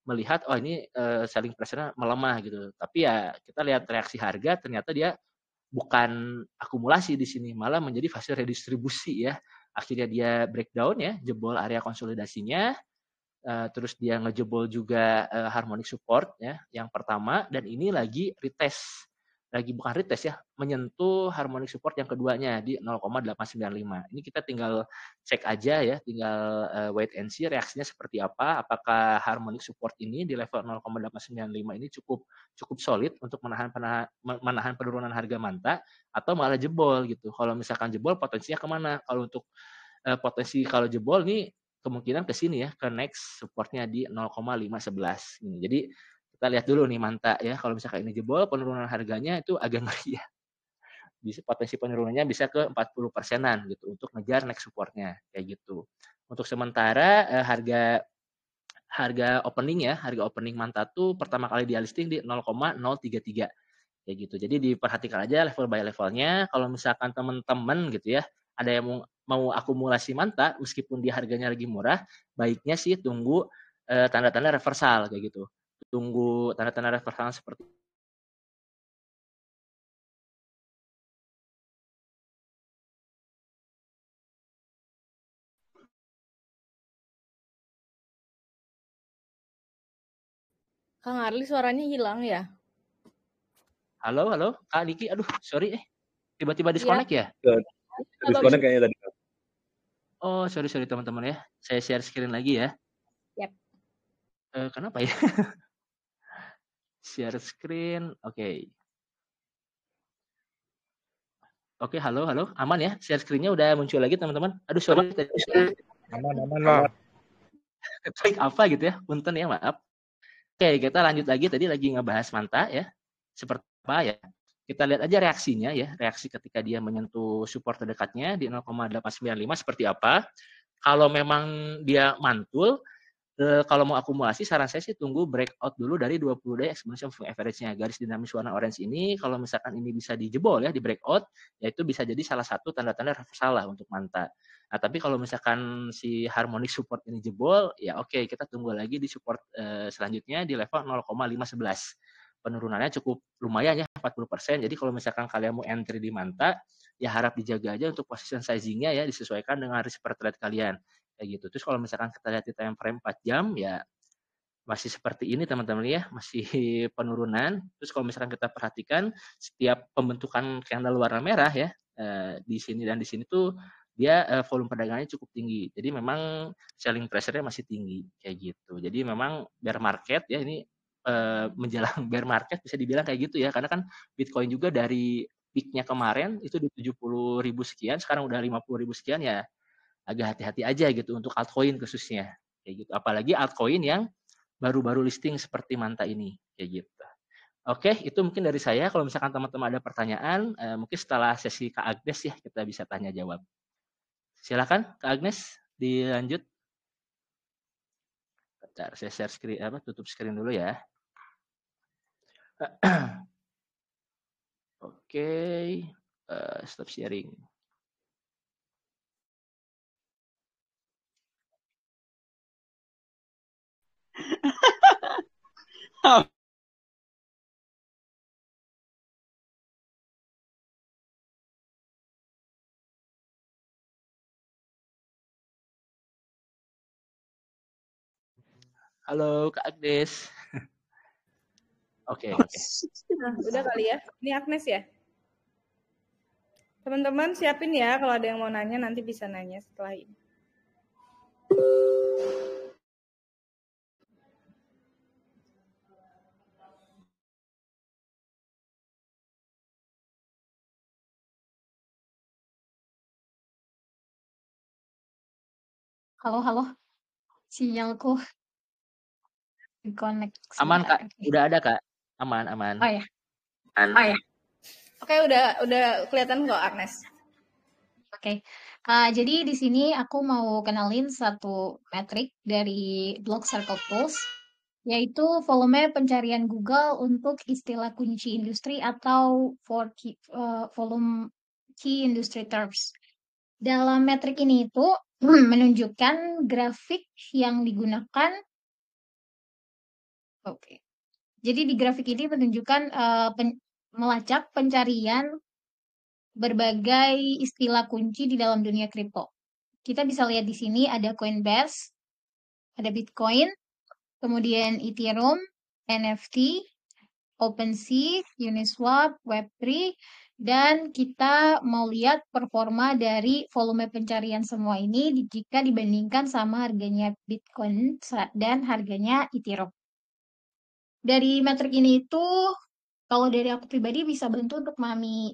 melihat ini selling pressure-nya melemah gitu. Tapi ya kita lihat reaksi harga ternyata dia bukan akumulasi di sini, malah menjadi fase redistribusi ya. Akhirnya dia breakdown ya, jebol area konsolidasinya, terus dia ngejebol juga harmonic support ya, yang pertama, dan ini lagi retest. Bukan retest ya, menyentuh harmonic support yang keduanya di 0,895. Ini kita tinggal cek aja ya, tinggal wait and see reaksinya seperti apa. Apakah harmonic support ini di level 0,895 ini cukup solid untuk menahan penurunan harga Manta atau malah jebol gitu. Kalau misalkan jebol potensinya kemana? Kalau untuk potensi kalau jebol nih kemungkinan ke sini ya, ke next supportnya di 0,511 ini. Jadi kita lihat dulu nih Manta ya, kalau misalkan ini jebol penurunan harganya itu agak ngeri ya. Bisa potensi penurunannya bisa ke 40%-an gitu untuk ngejar next supportnya kayak gitu. Untuk sementara harga opening ya, harga opening Manta tuh pertama kali dia listing di 0,033 kayak gitu. Jadi diperhatikan aja level by levelnya. Kalau misalkan teman-teman gitu ya, ada yang mau akumulasi Manta meskipun dia harganya lagi murah, baiknya sih tunggu tanda-tanda reversal kayak gitu. Tunggu tanda-tanda reversal seperti Kang Arli suaranya hilang ya? Halo, Kak Niki. Aduh, sorry tiba-tiba disconnect ya? Disconnect kayaknya tadi. Oh, sorry teman-teman ya. Saya share screen lagi ya. Yap. Kenapa ya? Share screen. Oke. Oke, halo. Aman ya? Share screen-nya udah muncul lagi teman-teman. Aduh, sorry. Aman. trik apa gitu ya, punten ya, maaf. Oke, kita lanjut lagi, tadi lagi ngebahas Manta ya, seperti apa ya. Kita lihat aja reaksinya ya, reaksi ketika dia menyentuh support terdekatnya di 0,895 seperti apa. Kalau memang dia mantul, kalau mau akumulasi, saran saya sih tunggu breakout dulu dari 20 day exponential moving average-nya. Garis dinamis warna orange ini, kalau misalkan ini bisa dijebol ya, di breakout, ya itu bisa jadi salah satu tanda-tanda reversal lah untuk Manta. Nah, tapi kalau misalkan si harmonic support ini jebol, ya oke, kita tunggu lagi di support selanjutnya di level 0,511. Penurunannya cukup lumayan ya, 40%. Jadi kalau misalkan kalian mau entry di Manta, ya harap dijaga aja untuk position sizing-nya ya, disesuaikan dengan risk per trade kalian. Kayak gitu. Terus kalau misalkan kita lihat di time frame 4 jam, ya masih seperti ini teman-teman ya, masih penurunan. Terus kalau misalkan kita perhatikan setiap pembentukan candle warna merah ya, di sini dan di sini tuh dia volume perdagangannya cukup tinggi. Jadi memang selling pressure-nya masih tinggi kayak gitu. Jadi memang bear market ya, ini menjelang bear market bisa dibilang kayak gitu ya, karena kan Bitcoin juga dari peak-nya kemarin itu di 70.000 sekian, sekarang udah 50.000 sekian ya, agak hati-hati aja gitu untuk altcoin khususnya kayak gitu. Apalagi altcoin yang baru-baru listing seperti Manta ini kayak gitu. Oke, itu mungkin dari saya. Kalau misalkan teman-teman ada pertanyaan, mungkin setelah sesi Kak Agnes ya kita bisa tanya jawab. Silakan Kak Agnes, dilanjut. Bentar, saya share screen tutup screen dulu ya. Oke, stop sharing. Halo Kak Agnes. Oke. Udah kali ya. Ini Agnes ya. Teman-teman siapin ya, kalau ada yang mau nanya nanti bisa nanya setelah ini. Halo. Sinyalku connect. Aman Kak, udah ada Kak. Aman. Oh ya. Oke, udah kelihatan kok Agnes. Oke. Jadi di sini aku mau kenalin satu metrik dari Block Circle Tools, yaitu volume pencarian Google untuk istilah kunci industri atau volume key industry terms. Dalam metrik ini itu menunjukkan grafik yang digunakan. Oke. Jadi di grafik ini menunjukkan melacak pencarian berbagai istilah kunci di dalam dunia kripto. Kita bisa lihat di sini ada Coinbase, ada Bitcoin, kemudian Ethereum, NFT, OpenSea, Uniswap, Web3, dan kita mau lihat performa dari volume pencarian semua ini jika dibandingkan sama harganya Bitcoin dan harganya Ethereum. Dari metrik ini itu, kalau dari aku pribadi bisa bantu untuk memahami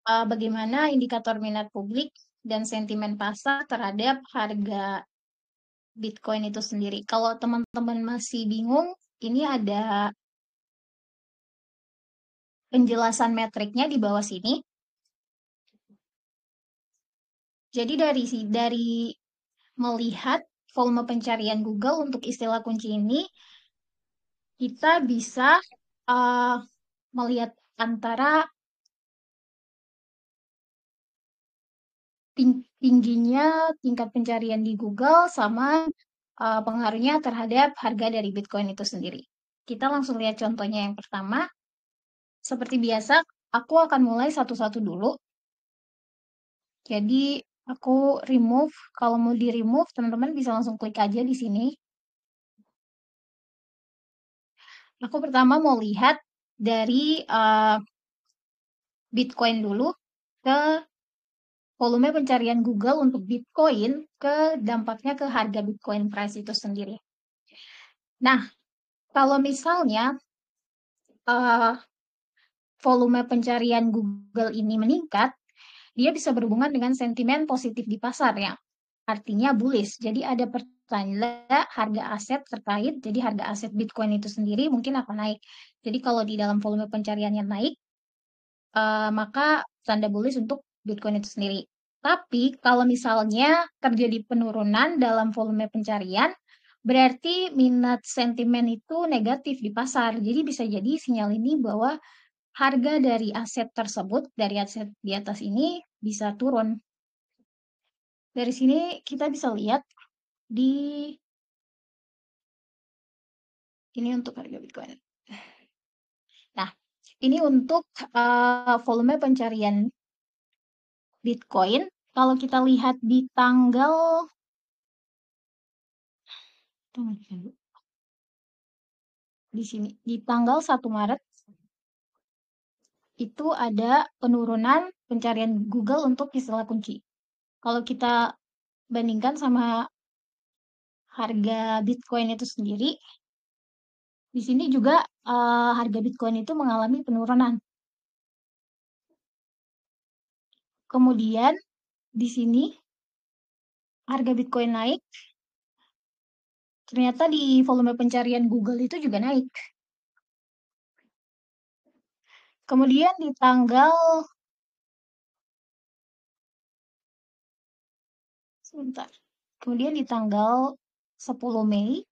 bagaimana indikator minat publik dan sentimen pasar terhadap harga Bitcoin itu sendiri. Kalau teman-teman masih bingung, ini ada penjelasan metriknya di bawah sini. Jadi dari melihat volume pencarian Google untuk istilah kunci ini, kita bisa melihat antara tingginya tingkat pencarian di Google sama pengaruhnya terhadap harga dari Bitcoin itu sendiri. Kita langsung lihat contohnya yang pertama. Seperti biasa, aku akan mulai satu-satu dulu. Jadi aku remove. Kalau mau di remove, teman-teman bisa langsung klik aja di sini. Aku pertama mau lihat dari Bitcoin dulu ke volume pencarian Google untuk Bitcoin ke dampaknya ke harga Bitcoin price itu sendiri. Nah, kalau misalnya volume pencarian Google ini meningkat, dia bisa berhubungan dengan sentimen positif di pasar ya. artinya bullish. Jadi ada pertanda harga aset terkait, jadi harga aset Bitcoin itu sendiri mungkin akan naik. Jadi kalau di dalam volume pencariannya naik, maka tanda bullish untuk Bitcoin itu sendiri. Tapi kalau misalnya terjadi penurunan dalam volume pencarian, berarti minat sentimen itu negatif di pasar. Jadi bisa jadi sinyal ini bahwa harga dari aset tersebut, dari aset di atas ini bisa turun. Dari sini kita bisa lihat di ini untuk harga Bitcoin. Nah, ini untuk volume pencarian Bitcoin. Kalau kita lihat di tanggal di sini di tanggal 1 Maret itu ada penurunan pencarian Google untuk istilah kunci. Kalau kita bandingkan sama harga Bitcoin itu sendiri, di sini juga harga Bitcoin itu mengalami penurunan. Kemudian di sini harga Bitcoin naik, ternyata di volume pencarian Google itu juga naik. Kemudian di tanggal Kemudian di tanggal 10 Mei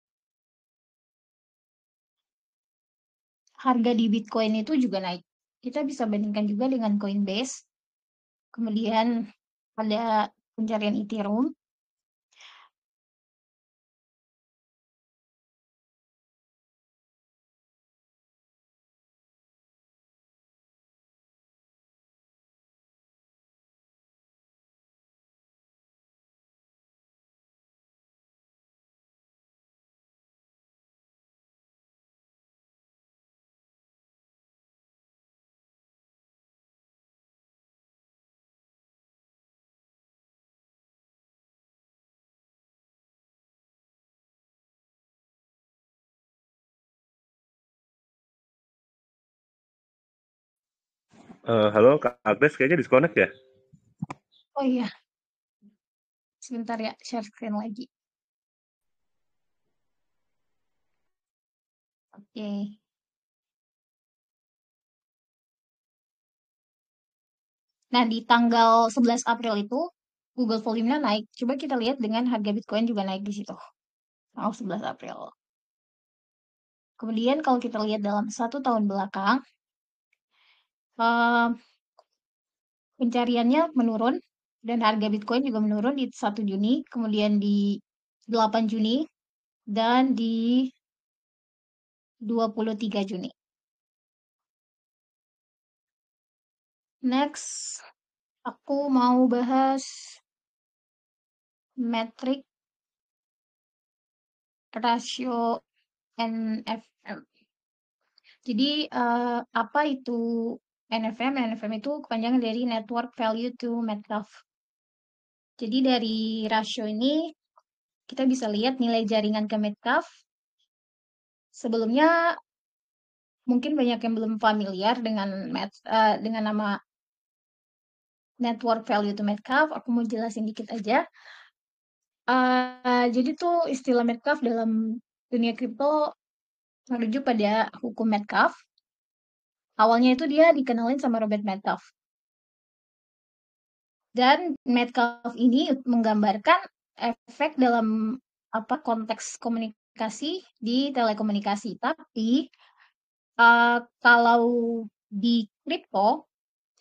harga di Bitcoin itu juga naik. Kita bisa bandingkan juga dengan Coinbase. Kemudian ada pencarian Ethereum. Halo Kak Agnes, kayaknya disconnect ya? Oh iya, sebentar ya, share screen lagi. Oke. Nah, di tanggal 11 April itu Google volume-nya naik. Coba kita lihat dengan harga Bitcoin juga naik di situ. Tanggal 11 April. Kemudian kalau kita lihat dalam 1 tahun belakang, pencariannya menurun dan harga Bitcoin juga menurun di 1 Juni, kemudian di 8 Juni, dan di 23 Juni. Next, aku mau bahas metrik rasio NFM. Jadi, apa itu NFM? NFM itu kepanjangan dari Network Value to Metcalfe. Jadi dari rasio ini kita bisa lihat nilai jaringan ke Metcalfe. Sebelumnya mungkin banyak yang belum familiar dengan nama Network Value to Metcalfe. Aku mau jelasin dikit aja. Jadi tuh istilah Metcalfe dalam dunia kripto merujuk pada hukum Metcalfe. Awalnya itu dia dikenalin sama Robert Metcalfe. Dan Metcalfe ini menggambarkan efek dalam konteks komunikasi di telekomunikasi. Tapi kalau di kripto,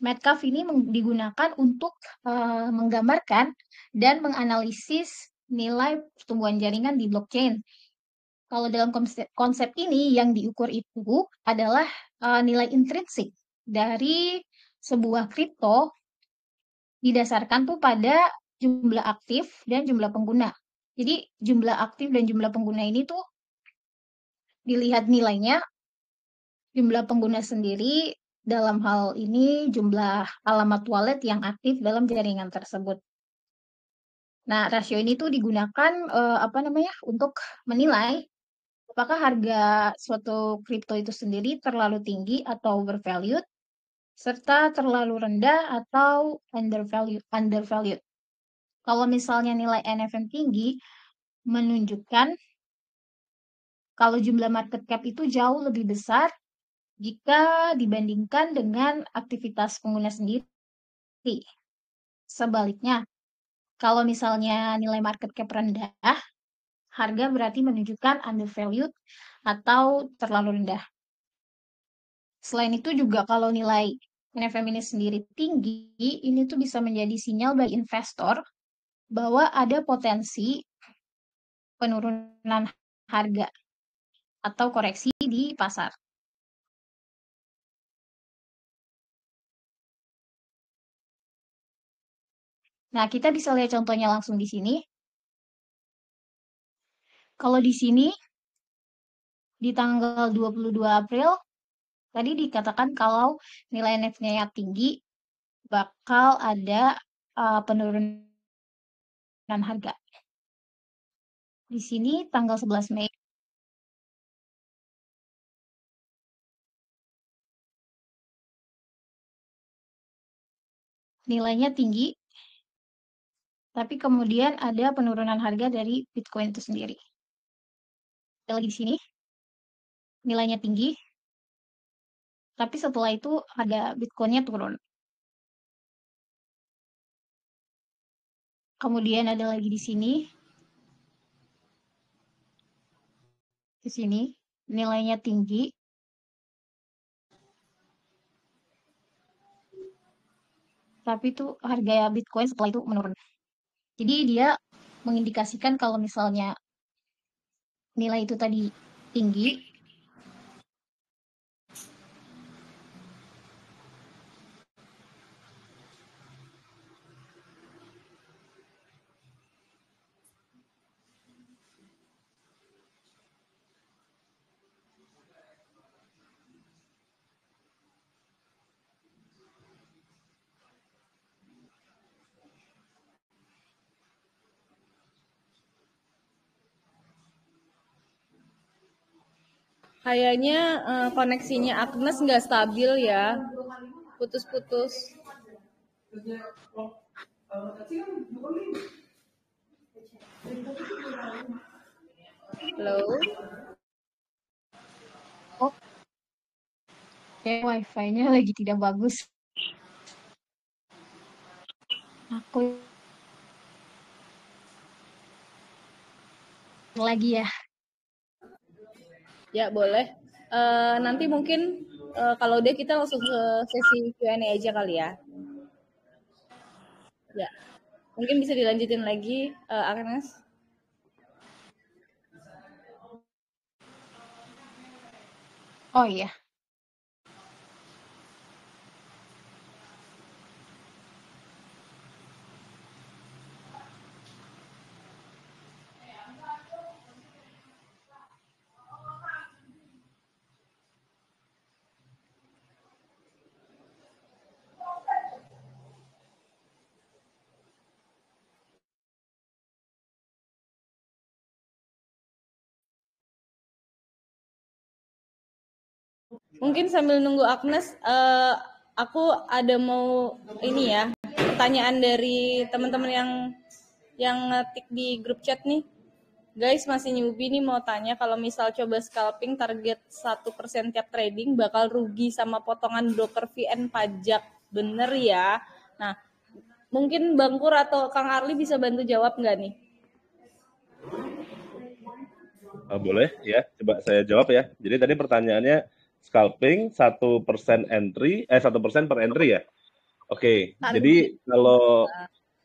Metcalfe ini digunakan untuk menggambarkan dan menganalisis nilai pertumbuhan jaringan di blockchain. Kalau dalam konsep ini yang diukur itu adalah nilai intrinsik dari sebuah kripto didasarkan tuh pada jumlah aktif dan jumlah pengguna. Jadi jumlah aktif dan jumlah pengguna ini tuh dilihat nilainya, jumlah pengguna sendiri dalam hal ini jumlah alamat wallet yang aktif dalam jaringan tersebut. Nah, rasio ini tuh digunakan untuk menilai apakah harga suatu kripto itu sendiri terlalu tinggi atau overvalued, serta terlalu rendah atau undervalued. Kalau misalnya nilai NFM tinggi, menunjukkan kalau jumlah market cap itu jauh lebih besar jika dibandingkan dengan aktivitas pengguna sendiri. Sebaliknya, kalau misalnya nilai market cap rendah, harga berarti menunjukkan undervalued atau terlalu rendah. Selain itu juga kalau nilai NFM ini sendiri tinggi, ini tuh bisa menjadi sinyal bagi investor bahwa ada potensi penurunan harga atau koreksi di pasar. Nah, kita bisa lihat contohnya langsung di sini. Kalau di sini, di tanggal 22 April, tadi dikatakan kalau nilai NFM-nya tinggi, bakal ada penurunan harga. Di sini tanggal 11 Mei. Nilainya tinggi, tapi kemudian ada penurunan harga dari Bitcoin itu sendiri. Lagi di sini, nilainya tinggi, tapi setelah itu harga Bitcoin-nya turun. Kemudian ada lagi di sini, nilainya tinggi, tapi itu harga Bitcoin setelah itu menurun. Jadi dia mengindikasikan kalau misalnya nilai itu tadi tinggi, Kayaknya koneksinya Agnes nggak stabil ya, putus-putus. Halo? oh, kayak wifi-nya lagi tidak bagus. Aku lagi ya. Ya boleh. Nanti mungkin kalau udah kita langsung ke sesi Q&A aja kali ya. Ya, mungkin bisa dilanjutin lagi, Agnes. Oh iya. Mungkin sambil nunggu Agnes, aku ada mau ini ya, pertanyaan dari teman-teman yang ngetik di grup chat nih. Guys, masih newbie nih mau tanya, kalau misal coba scalping target 1% tiap trading bakal rugi sama potongan broker VN pajak. Bener ya? Nah, mungkin Bang Kur atau Kang Arli bisa bantu jawab nggak nih? Boleh ya, coba saya jawab ya. Jadi tadi pertanyaannya scalping 1% entry, 1% per entry ya. Oke, jadi kalau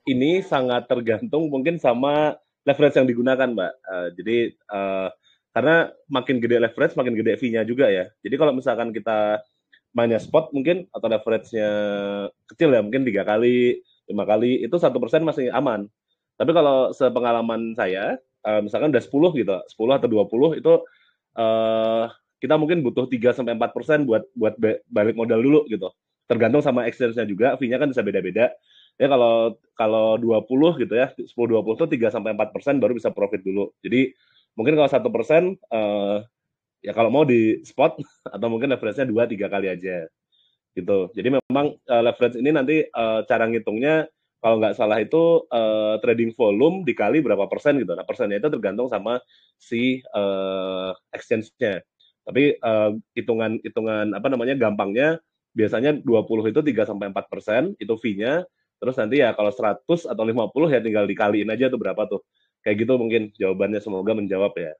ini sangat tergantung mungkin sama leverage yang digunakan, Mbak. Jadi karena makin gede leverage, makin gede fee-nya juga ya. Jadi kalau misalkan kita mainnya spot mungkin atau leverage-nya kecil ya, mungkin 3 kali, 5 kali, itu 1% masih aman. Tapi kalau sepengalaman saya, misalkan udah 10 gitu, 10 atau 20 itu kita mungkin butuh 3-4% buat balik modal dulu gitu. Tergantung sama exchange-nya juga, fee-nya kan bisa beda-beda. Ya kalau 20 gitu ya, 10-20 itu 3-4% baru bisa profit dulu. Jadi mungkin kalau 1% ya kalau mau di spot atau mungkin leverage-nya 2-3 kali aja gitu. Jadi memang leverage ini nanti cara ngitungnya kalau nggak salah itu trading volume dikali berapa persen gitu. Nah, persennya itu tergantung sama si exchange-nya. Tapi hitungan apa namanya gampangnya biasanya 20 itu 3-4% itu fee-nya. Terus nanti ya kalau 100 atau 50 ya tinggal dikaliin aja tuh berapa tuh. Kayak gitu mungkin jawabannya, semoga menjawab ya.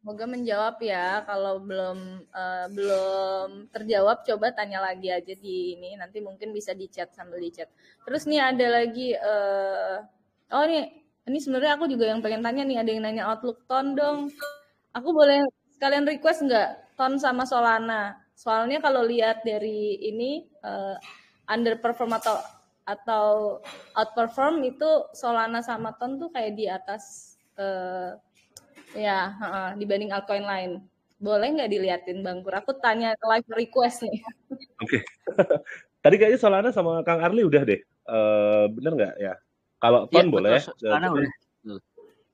Semoga menjawab ya. Kalau belum terjawab, coba tanya lagi aja di ini. Nanti mungkin bisa di chat sambil di chat. Terus nih ada lagi. Oh nih, ini sebenarnya aku juga yang pengen tanya nih. Ada yang nanya Outlook Ton dong. Aku boleh sekalian request nggak Ton sama Solana? Soalnya kalau lihat dari ini underperform atau outperform itu Solana sama Ton tuh kayak di atas ya dibanding altcoin lain. Boleh nggak diliatin Bang Pur? Aku tanya live request nih. Oke. Tadi kayaknya Solana sama Kang Arli udah deh. Bener nggak ya? Kalau Ton boleh. Solana udah.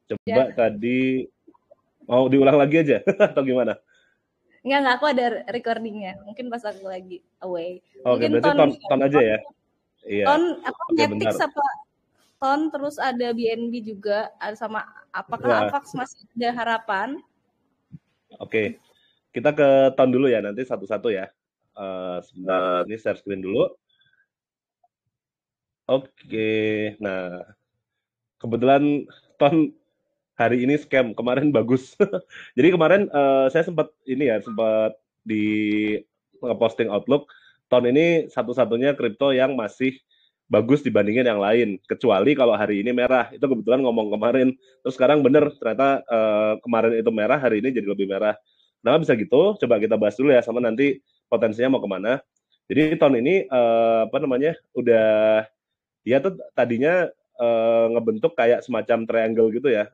Coba tadi mau diulang lagi aja atau gimana? Enggak, aku ada recordingnya. Mungkin pas aku lagi away. Oke, Mungkin berarti ton aja ya. Iya. Ton apa Netix apa Ton, terus ada BNB juga, ada sama apakah Avax masih ada harapan? Oke. Kita ke Ton dulu ya, nanti satu-satu ya. Sebentar, ini share screen dulu. Oke, nah kebetulan Ton hari ini scam, kemarin bagus. Jadi kemarin saya sempat di ngeposting Outlook, Ton ini satu-satunya kripto yang masih bagus dibandingin yang lain, kecuali kalau hari ini merah. Itu kebetulan ngomong kemarin, terus sekarang bener, ternyata kemarin itu merah, hari ini jadi lebih merah. Kenapa bisa gitu? Coba kita bahas dulu ya, sama nanti potensinya mau kemana. Jadi Ton ini udah dia tuh tadinya ngebentuk kayak semacam triangle gitu ya.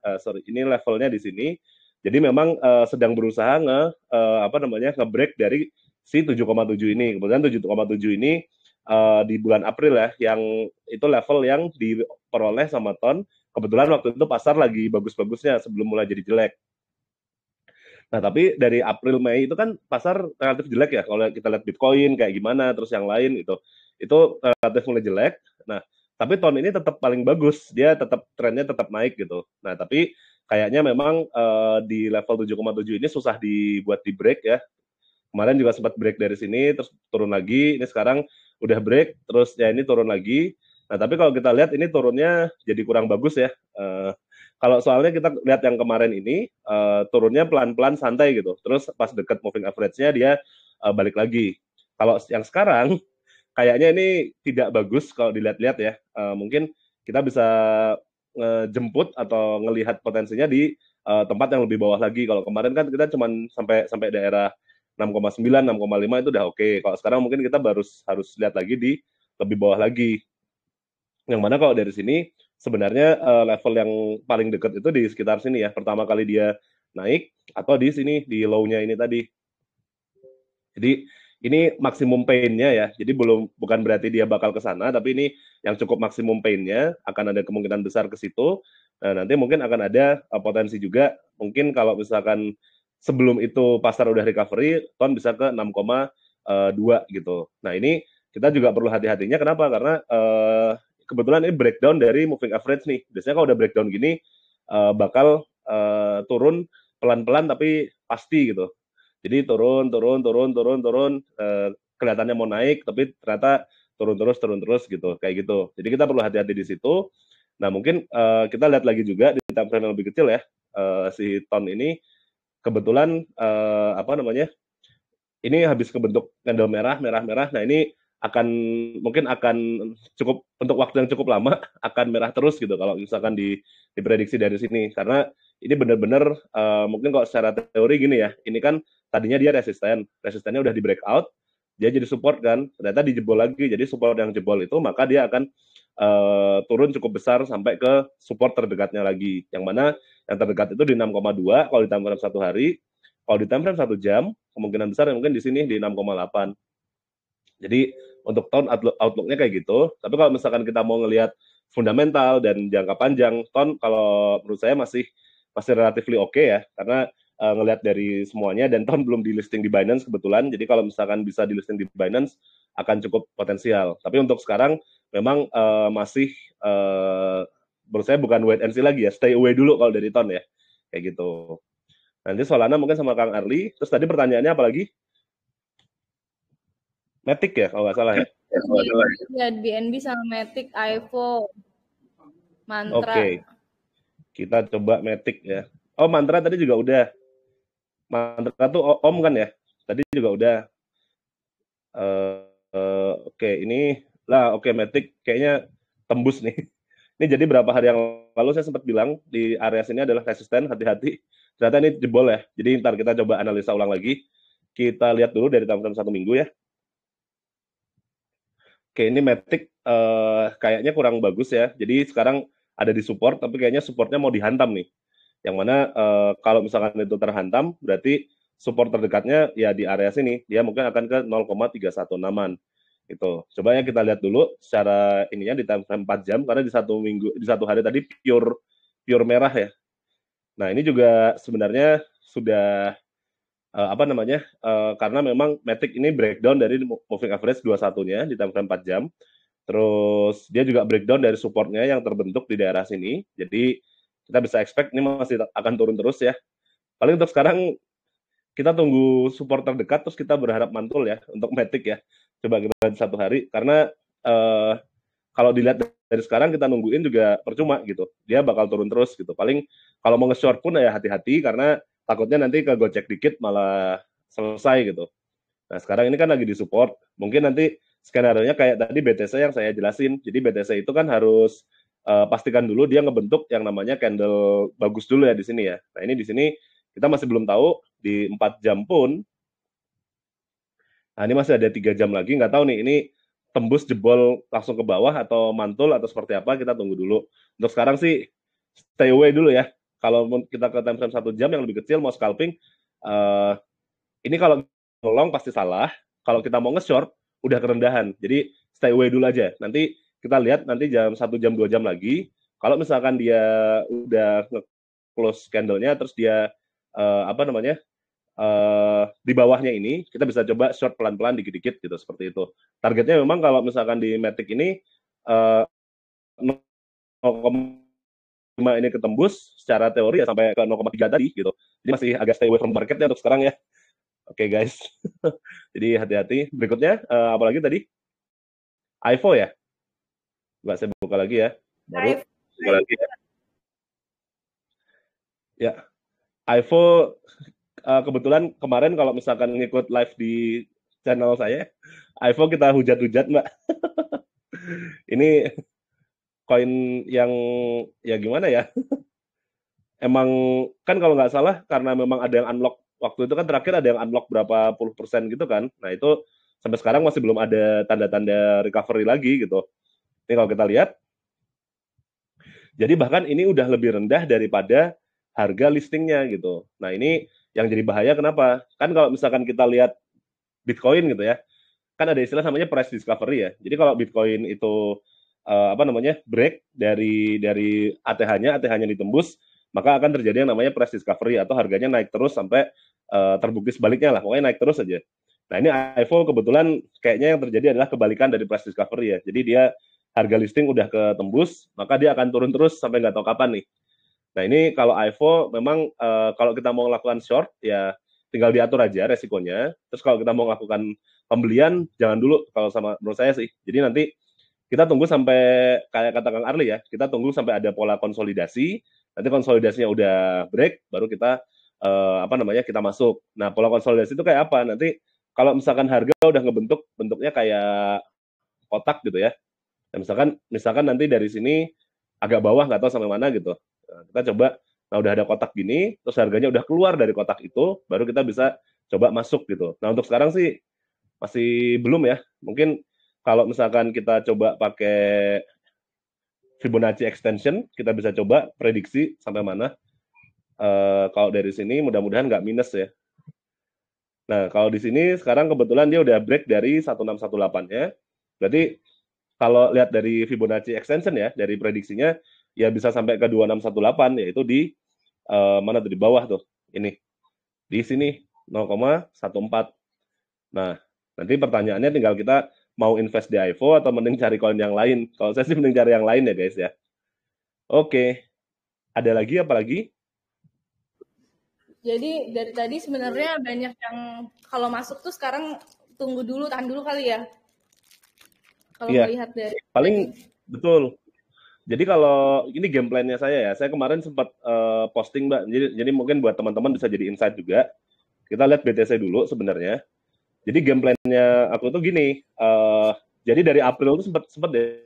Ini levelnya di sini. Jadi memang sedang berusaha nge-break dari si 7,7 ini. Kemudian 7,7 ini di bulan April ya, yang itu level yang diperoleh sama Ton. Kebetulan waktu itu pasar lagi bagus-bagusnya sebelum mulai jadi jelek. Nah, tapi dari April Mei itu kan pasar relatif jelek ya. Kalau kita lihat Bitcoin kayak gimana, terus yang lain itu relatif mulai jelek. Nah, tapi Ton ini tetap paling bagus, dia tetap trennya tetap naik gitu. Nah, tapi kayaknya memang di level 7,7 ini susah dibuat di break ya. Kemarin juga sempat break dari sini, terus turun lagi. Ini sekarang udah break, terus ya ini turun lagi. Nah, tapi kalau kita lihat ini turunnya jadi kurang bagus ya. Kalau soalnya kita lihat yang kemarin ini turunnya pelan-pelan santai gitu. Terus pas deket moving average-nya dia balik lagi. Kalau yang sekarang kayaknya ini tidak bagus kalau dilihat-lihat ya. Mungkin kita bisa jemput atau ngelihat potensinya di tempat yang lebih bawah lagi. Kalau kemarin kan kita cuma sampai daerah 6,9, 6,5 itu udah oke. Kalau sekarang mungkin kita harus lihat lagi di lebih bawah lagi. Yang mana kalau dari sini sebenarnya level yang paling dekat itu di sekitar sini ya. Pertama kali dia naik atau di sini di low-nya ini tadi. Jadi ini maksimum pain-nya ya. Jadi bukan berarti dia bakal ke sana, tapi ini yang cukup maksimum pain-nya, akan ada kemungkinan besar ke situ. Nah, nanti mungkin akan ada potensi juga. Mungkin kalau misalkan sebelum itu pasar udah recovery, Ton bisa ke 6,2 gitu. Nah, ini kita juga perlu hati-hatinya. Kenapa? Karena kebetulan ini breakdown dari moving average nih. Biasanya kalau udah breakdown gini, bakal turun pelan-pelan tapi pasti gitu. Jadi turun, kelihatannya mau naik, tapi ternyata turun terus gitu, kayak gitu. Jadi kita perlu hati-hati di situ. Nah, mungkin kita lihat lagi juga di time frame yang lebih kecil ya, si Ton ini kebetulan ini habis kebentuk candle merah. Nah, ini mungkin akan cukup untuk waktu yang cukup lama akan merah terus gitu kalau misalkan diprediksi dari sini, karena ini benar-benar mungkin kalau secara teori gini ya, ini kan tadinya dia resistennya udah di breakout, dia jadi support kan, ternyata dijebol lagi, jadi support yang jebol itu maka dia akan turun cukup besar sampai ke support terdekatnya lagi, yang mana yang terdekat itu di 6,2 kalau di time frame 1 hari, kalau di time frame 1 jam kemungkinan besar mungkin di sini di 6,8. Jadi untuk Ton outlook-nya kayak gitu. Tapi kalau misalkan kita mau ngelihat fundamental dan jangka panjang, Ton kalau menurut saya masih relatively oke ya, karena ngelihat dari semuanya, dan Ton belum di listing di Binance kebetulan. Jadi kalau misalkan bisa di listing di Binance akan cukup potensial. Tapi untuk sekarang memang masih menurut saya bukan wait and see lagi ya, stay away dulu kalau dari Ton ya, kayak gitu. Nanti Solana mungkin sama Kang Arli. Terus tadi pertanyaannya apa lagi? Matic ya kalau nggak salah ya. Ya, BNB sama Matic, iPhone, Mantra. Oke. Kita coba Matic ya. Oh, Mantra tadi juga udah. Mantra tuh Om kan ya? Tadi juga udah. Oke, ini lah. Oke, Matic kayaknya tembus nih. Ini jadi berapa hari yang lalu saya sempat bilang di area sini adalah resisten, hati-hati. Ternyata ini jebol ya. Jadi ntar kita coba analisa ulang lagi. Kita lihat dulu dari time-frame 1 minggu ya. Oke, ini Matic kayaknya kurang bagus ya. Jadi sekarang ada di support, tapi kayaknya supportnya mau dihantam nih. Yang mana kalau misalkan itu terhantam, berarti support terdekatnya ya di area sini. Dia mungkin akan ke 0,316-an. Gitu. Coba ya kita lihat dulu secara ininya di time frame 4 jam, karena di 1 minggu, di 1 hari tadi pure merah ya. Nah, ini juga sebenarnya sudah karena memang Matic ini breakdown dari moving average 21-nya di time frame 4 jam. Terus dia juga breakdown dari supportnya yang terbentuk di daerah sini. Jadi kita bisa expect ini masih akan turun terus ya. Paling untuk sekarang kita tunggu support terdekat, terus kita berharap mantul ya untuk Matic ya. Coba kita lihat 1 hari, karena kalau dilihat dari sekarang kita nungguin juga percuma gitu. Dia bakal turun terus gitu. Paling kalau mau nge-short pun ya hati-hati, karena takutnya nanti kegocek dikit malah selesai gitu. Nah, sekarang ini kan lagi di support. Mungkin nanti skenario-nya kayak tadi BTC yang saya jelasin. Jadi BTC itu kan harus pastikan dulu dia ngebentuk yang namanya candle bagus dulu ya di sini ya. Nah, ini di sini kita masih belum tahu di 4 jam pun. Nah, ini masih ada 3 jam lagi, nggak tahu nih ini tembus jebol langsung ke bawah atau mantul atau seperti apa, kita tunggu dulu. Untuk sekarang sih stay away dulu ya. Kalau kita ke time frame 1 jam yang lebih kecil mau scalping, ini kalau long pasti salah. Kalau kita mau nge-short udah kerendahan. Jadi stay away dulu aja. Nanti kita lihat nanti jam 1 jam 2 jam lagi. Kalau misalkan dia udah nge-close candle-nya terus dia di bawahnya ini, kita bisa coba short pelan-pelan dikit-dikit gitu, seperti itu. Targetnya memang kalau misalkan di Matic ini 0,5 ini ketembus secara teori ya sampai ke 0,3 tadi gitu. Jadi masih agak stay away from market ya untuk sekarang ya. Oke, guys. Jadi hati-hati. Berikutnya apalagi tadi? iPhone ya? Coba saya buka lagi ya. Baru buka lagi ya. Ya. iPhone kebetulan kemarin kalau misalkan ngikut live di channel saya, iPhone kita hujat-hujat, Mbak. Ini koin yang ya gimana ya? Emang kan kalau nggak salah karena memang ada yang unlock waktu itu kan, terakhir ada yang unlock berapa puluh % gitu kan. Nah, itu sampai sekarang masih belum ada tanda-tanda recovery lagi gitu. Ini kalau kita lihat, jadi bahkan ini udah lebih rendah daripada harga listingnya gitu. Nah, ini yang jadi bahaya kenapa? Kan kalau misalkan kita lihat Bitcoin gitu ya, kan ada istilah namanya price discovery ya. Jadi kalau Bitcoin itu break dari ATH-nya ditembus, maka akan terjadi yang namanya price discovery atau harganya naik terus sampai terbukti sebaliknya lah, pokoknya naik terus aja. Nah, ini iPhone kebetulan kayaknya yang terjadi adalah kebalikan dari price discovery ya. Jadi dia harga listing udah ketembus, maka dia akan turun terus sampai nggak tahu kapan nih. Nah, ini kalau iPhone memang kalau kita mau melakukan short ya tinggal diatur aja resikonya. Terus kalau kita mau melakukan pembelian jangan dulu kalau sama menurut saya sih. Jadi nanti kita tunggu sampai kayak kata Kang Arli ya, kita tunggu sampai ada pola konsolidasi. Nanti konsolidasinya udah break baru kita kita masuk. Nah, pola konsolidasi itu kayak apa? Nanti kalau misalkan harga udah bentuknya kayak kotak gitu ya. Nah, misalkan nanti dari sini agak bawah nggak tahu sampai mana gitu. Nah, kita coba, nah udah ada kotak gini, terus harganya udah keluar dari kotak itu, baru kita bisa coba masuk gitu. Nah, untuk sekarang sih masih belum ya. Mungkin kalau misalkan kita coba pakai Fibonacci extension, kita bisa coba prediksi sampai mana. Kalau dari sini mudah-mudahan nggak minus ya. Nah, kalau di sini sekarang kebetulan dia udah break dari 1618 ya. Berarti kalau lihat dari Fibonacci extension ya, dari prediksinya ya bisa sampai ke 2618, yaitu di mana tuh di bawah tuh. Ini. Di sini 0,14. Nah, nanti pertanyaannya tinggal kita mau invest di IVO atau mending cari koin yang lain. Kalau saya sih mending cari yang lain ya guys ya. Oke. Ada lagi apa lagi? Jadi dari tadi sebenarnya banyak yang kalau masuk tuh sekarang tunggu dulu, tahan dulu kali ya. Kalau Iya. melihat dari Paling betul. Jadi kalau ini game plan-nya saya ya, saya kemarin sempat posting Mbak. Jadi mungkin buat teman-teman bisa jadi insight juga. Kita lihat BTC dulu sebenarnya. Jadi game plan-nya aku tuh gini. Jadi dari April tuh sempat deh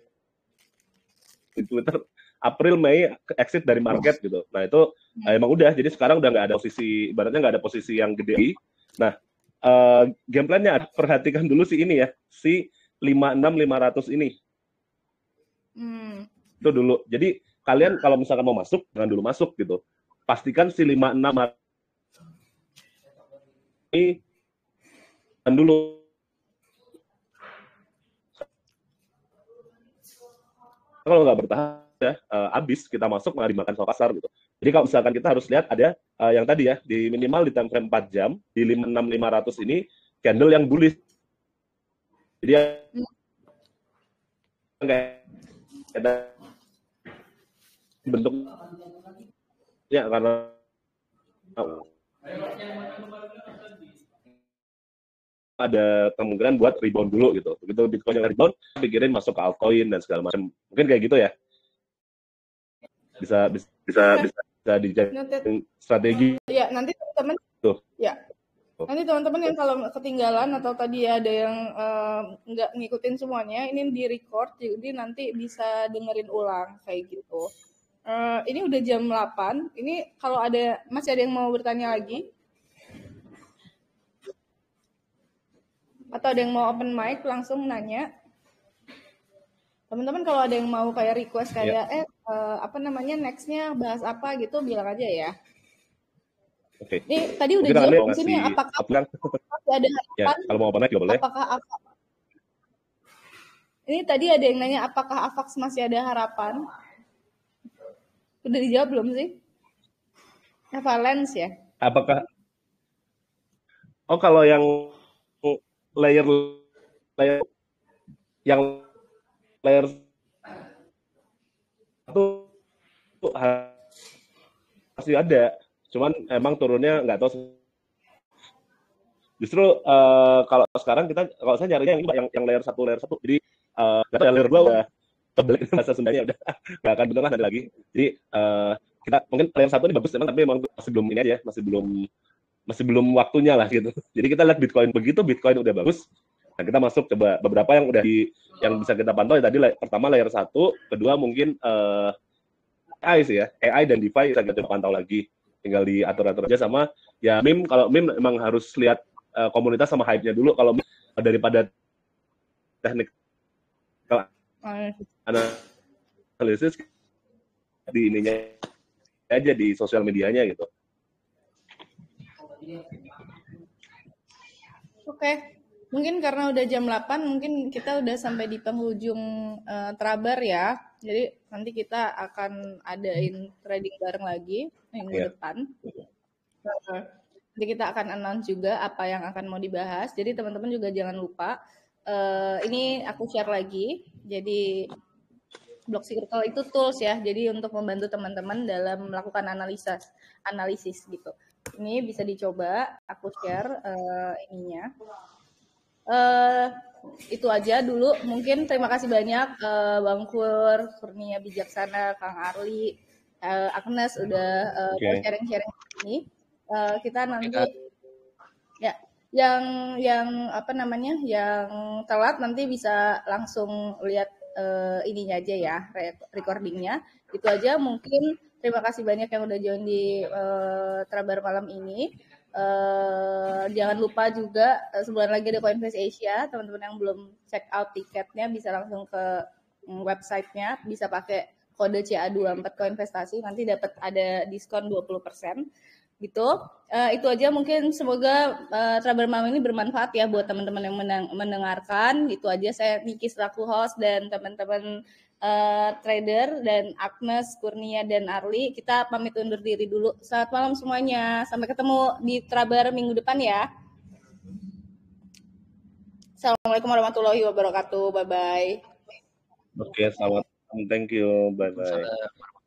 di Twitter April Mei exit dari market gitu. Nah itu emang udah. Jadi sekarang udah nggak ada posisi, ibaratnya nggak ada posisi yang gede. Nah game plan-nya perhatikan dulu si ini ya, si 56500 ini. Itu dulu. Jadi kalian kalau misalkan mau masuk, jangan dulu masuk gitu. Pastikan si 56 ini dulu. Kalau nggak bertahan ya habis kita masuk malah dimakan sama pasar gitu. Jadi kalau misalkan kita harus lihat ada yang tadi ya di minimal di time frame 4 jam di 56500 ini candle yang bullish. Jadi kayak bentuknya karena ada kemungkinan buat rebound dulu gitu. Begitu Bitcoin yang rebound, pikirin masuk ke altcoin dan segala macam. Mungkin kayak gitu ya. Bisa dijadiin strategi. Ya, nanti teman-teman tuh. Ya. Nanti teman-teman yang kalau ketinggalan atau tadi ada yang nggak ngikutin semuanya, ini di record, jadi nanti bisa dengerin ulang kayak gitu. Ini udah jam 8. Ini kalau masih ada yang mau bertanya lagi? Atau ada yang mau open mic langsung nanya? Teman-teman kalau ada yang mau kayak request kayak nextnya bahas apa gitu bilang aja ya. Oke. Ini tadi udah jawab di sini apakah masih ada harapan? Ya, kalau mau open mic juga boleh. Ini tadi ada yang nanya apakah AVAX masih ada harapan? Udah dijawab belum sih? Valence ya? Apakah? Oh, kalau yang layer itu masih ada, cuman emang turunnya nggak tahu. Justru kalau sekarang kalau saya nyarinya yang layer 1. Jadi layer 2 udah terbalik bahasa Sundanya udah nggak akan bener lah nanti lagi. Jadi kita mungkin layer 1 ini bagus memang, tapi memang masih belum ini aja, masih belum waktunya lah gitu. Jadi kita lihat Bitcoin begitu Bitcoin udah bagus. Nah, kita masuk coba beberapa yang udah yang bisa kita pantau ya tadi pertama layer 1, kedua mungkin AI sih ya. AI dan DeFi bisa kita pantau lagi. Tinggal diatur-atur aja sama ya meme. Kalau meme emang harus lihat komunitas sama hype-nya dulu. Kalau daripada teknik analisis di ininya aja di sosial medianya gitu. Oke. Mungkin karena udah jam 8, mungkin kita udah sampai di penghujung Trabar ya. Jadi nanti kita akan adain trading bareng lagi minggu depan. Jadi kita akan announce juga apa yang akan mau dibahas. Jadi teman-teman juga jangan lupa. Ini aku share lagi. Jadi Block Circle itu tools ya. Jadi untuk membantu teman-teman dalam melakukan analisis gitu. Ini bisa dicoba. Aku share ininya. Itu aja dulu. Mungkin terima kasih banyak Bang Kur, Kurnia Bijaksana, Kang Arli, Agnes udah sharing-sharing ini. Kita nanti ya yang telat nanti bisa langsung lihat ininya aja ya, recordingnya. Itu aja. Mungkin terima kasih banyak yang udah join di Trabar malam ini. Jangan lupa juga sebulan lagi ada Coinbase Asia. Teman-teman yang belum check out tiketnya bisa langsung ke websitenya, bisa pakai kode CA24 Koinvestasi, nanti dapat ada diskon 20%. gitu. Itu aja mungkin, semoga Traber malam ini bermanfaat ya buat teman-teman yang mendengarkan. Itu aja, saya Niki selaku host dan teman-teman trader, dan Agnes, Kurnia, dan Arli. Kita pamit undur diri dulu. Selamat malam semuanya. Sampai ketemu di Traber minggu depan ya. Assalamualaikum warahmatullahi wabarakatuh. Bye-bye. Oke, selamat. Thank you. Bye-bye. Waalaikumsalam.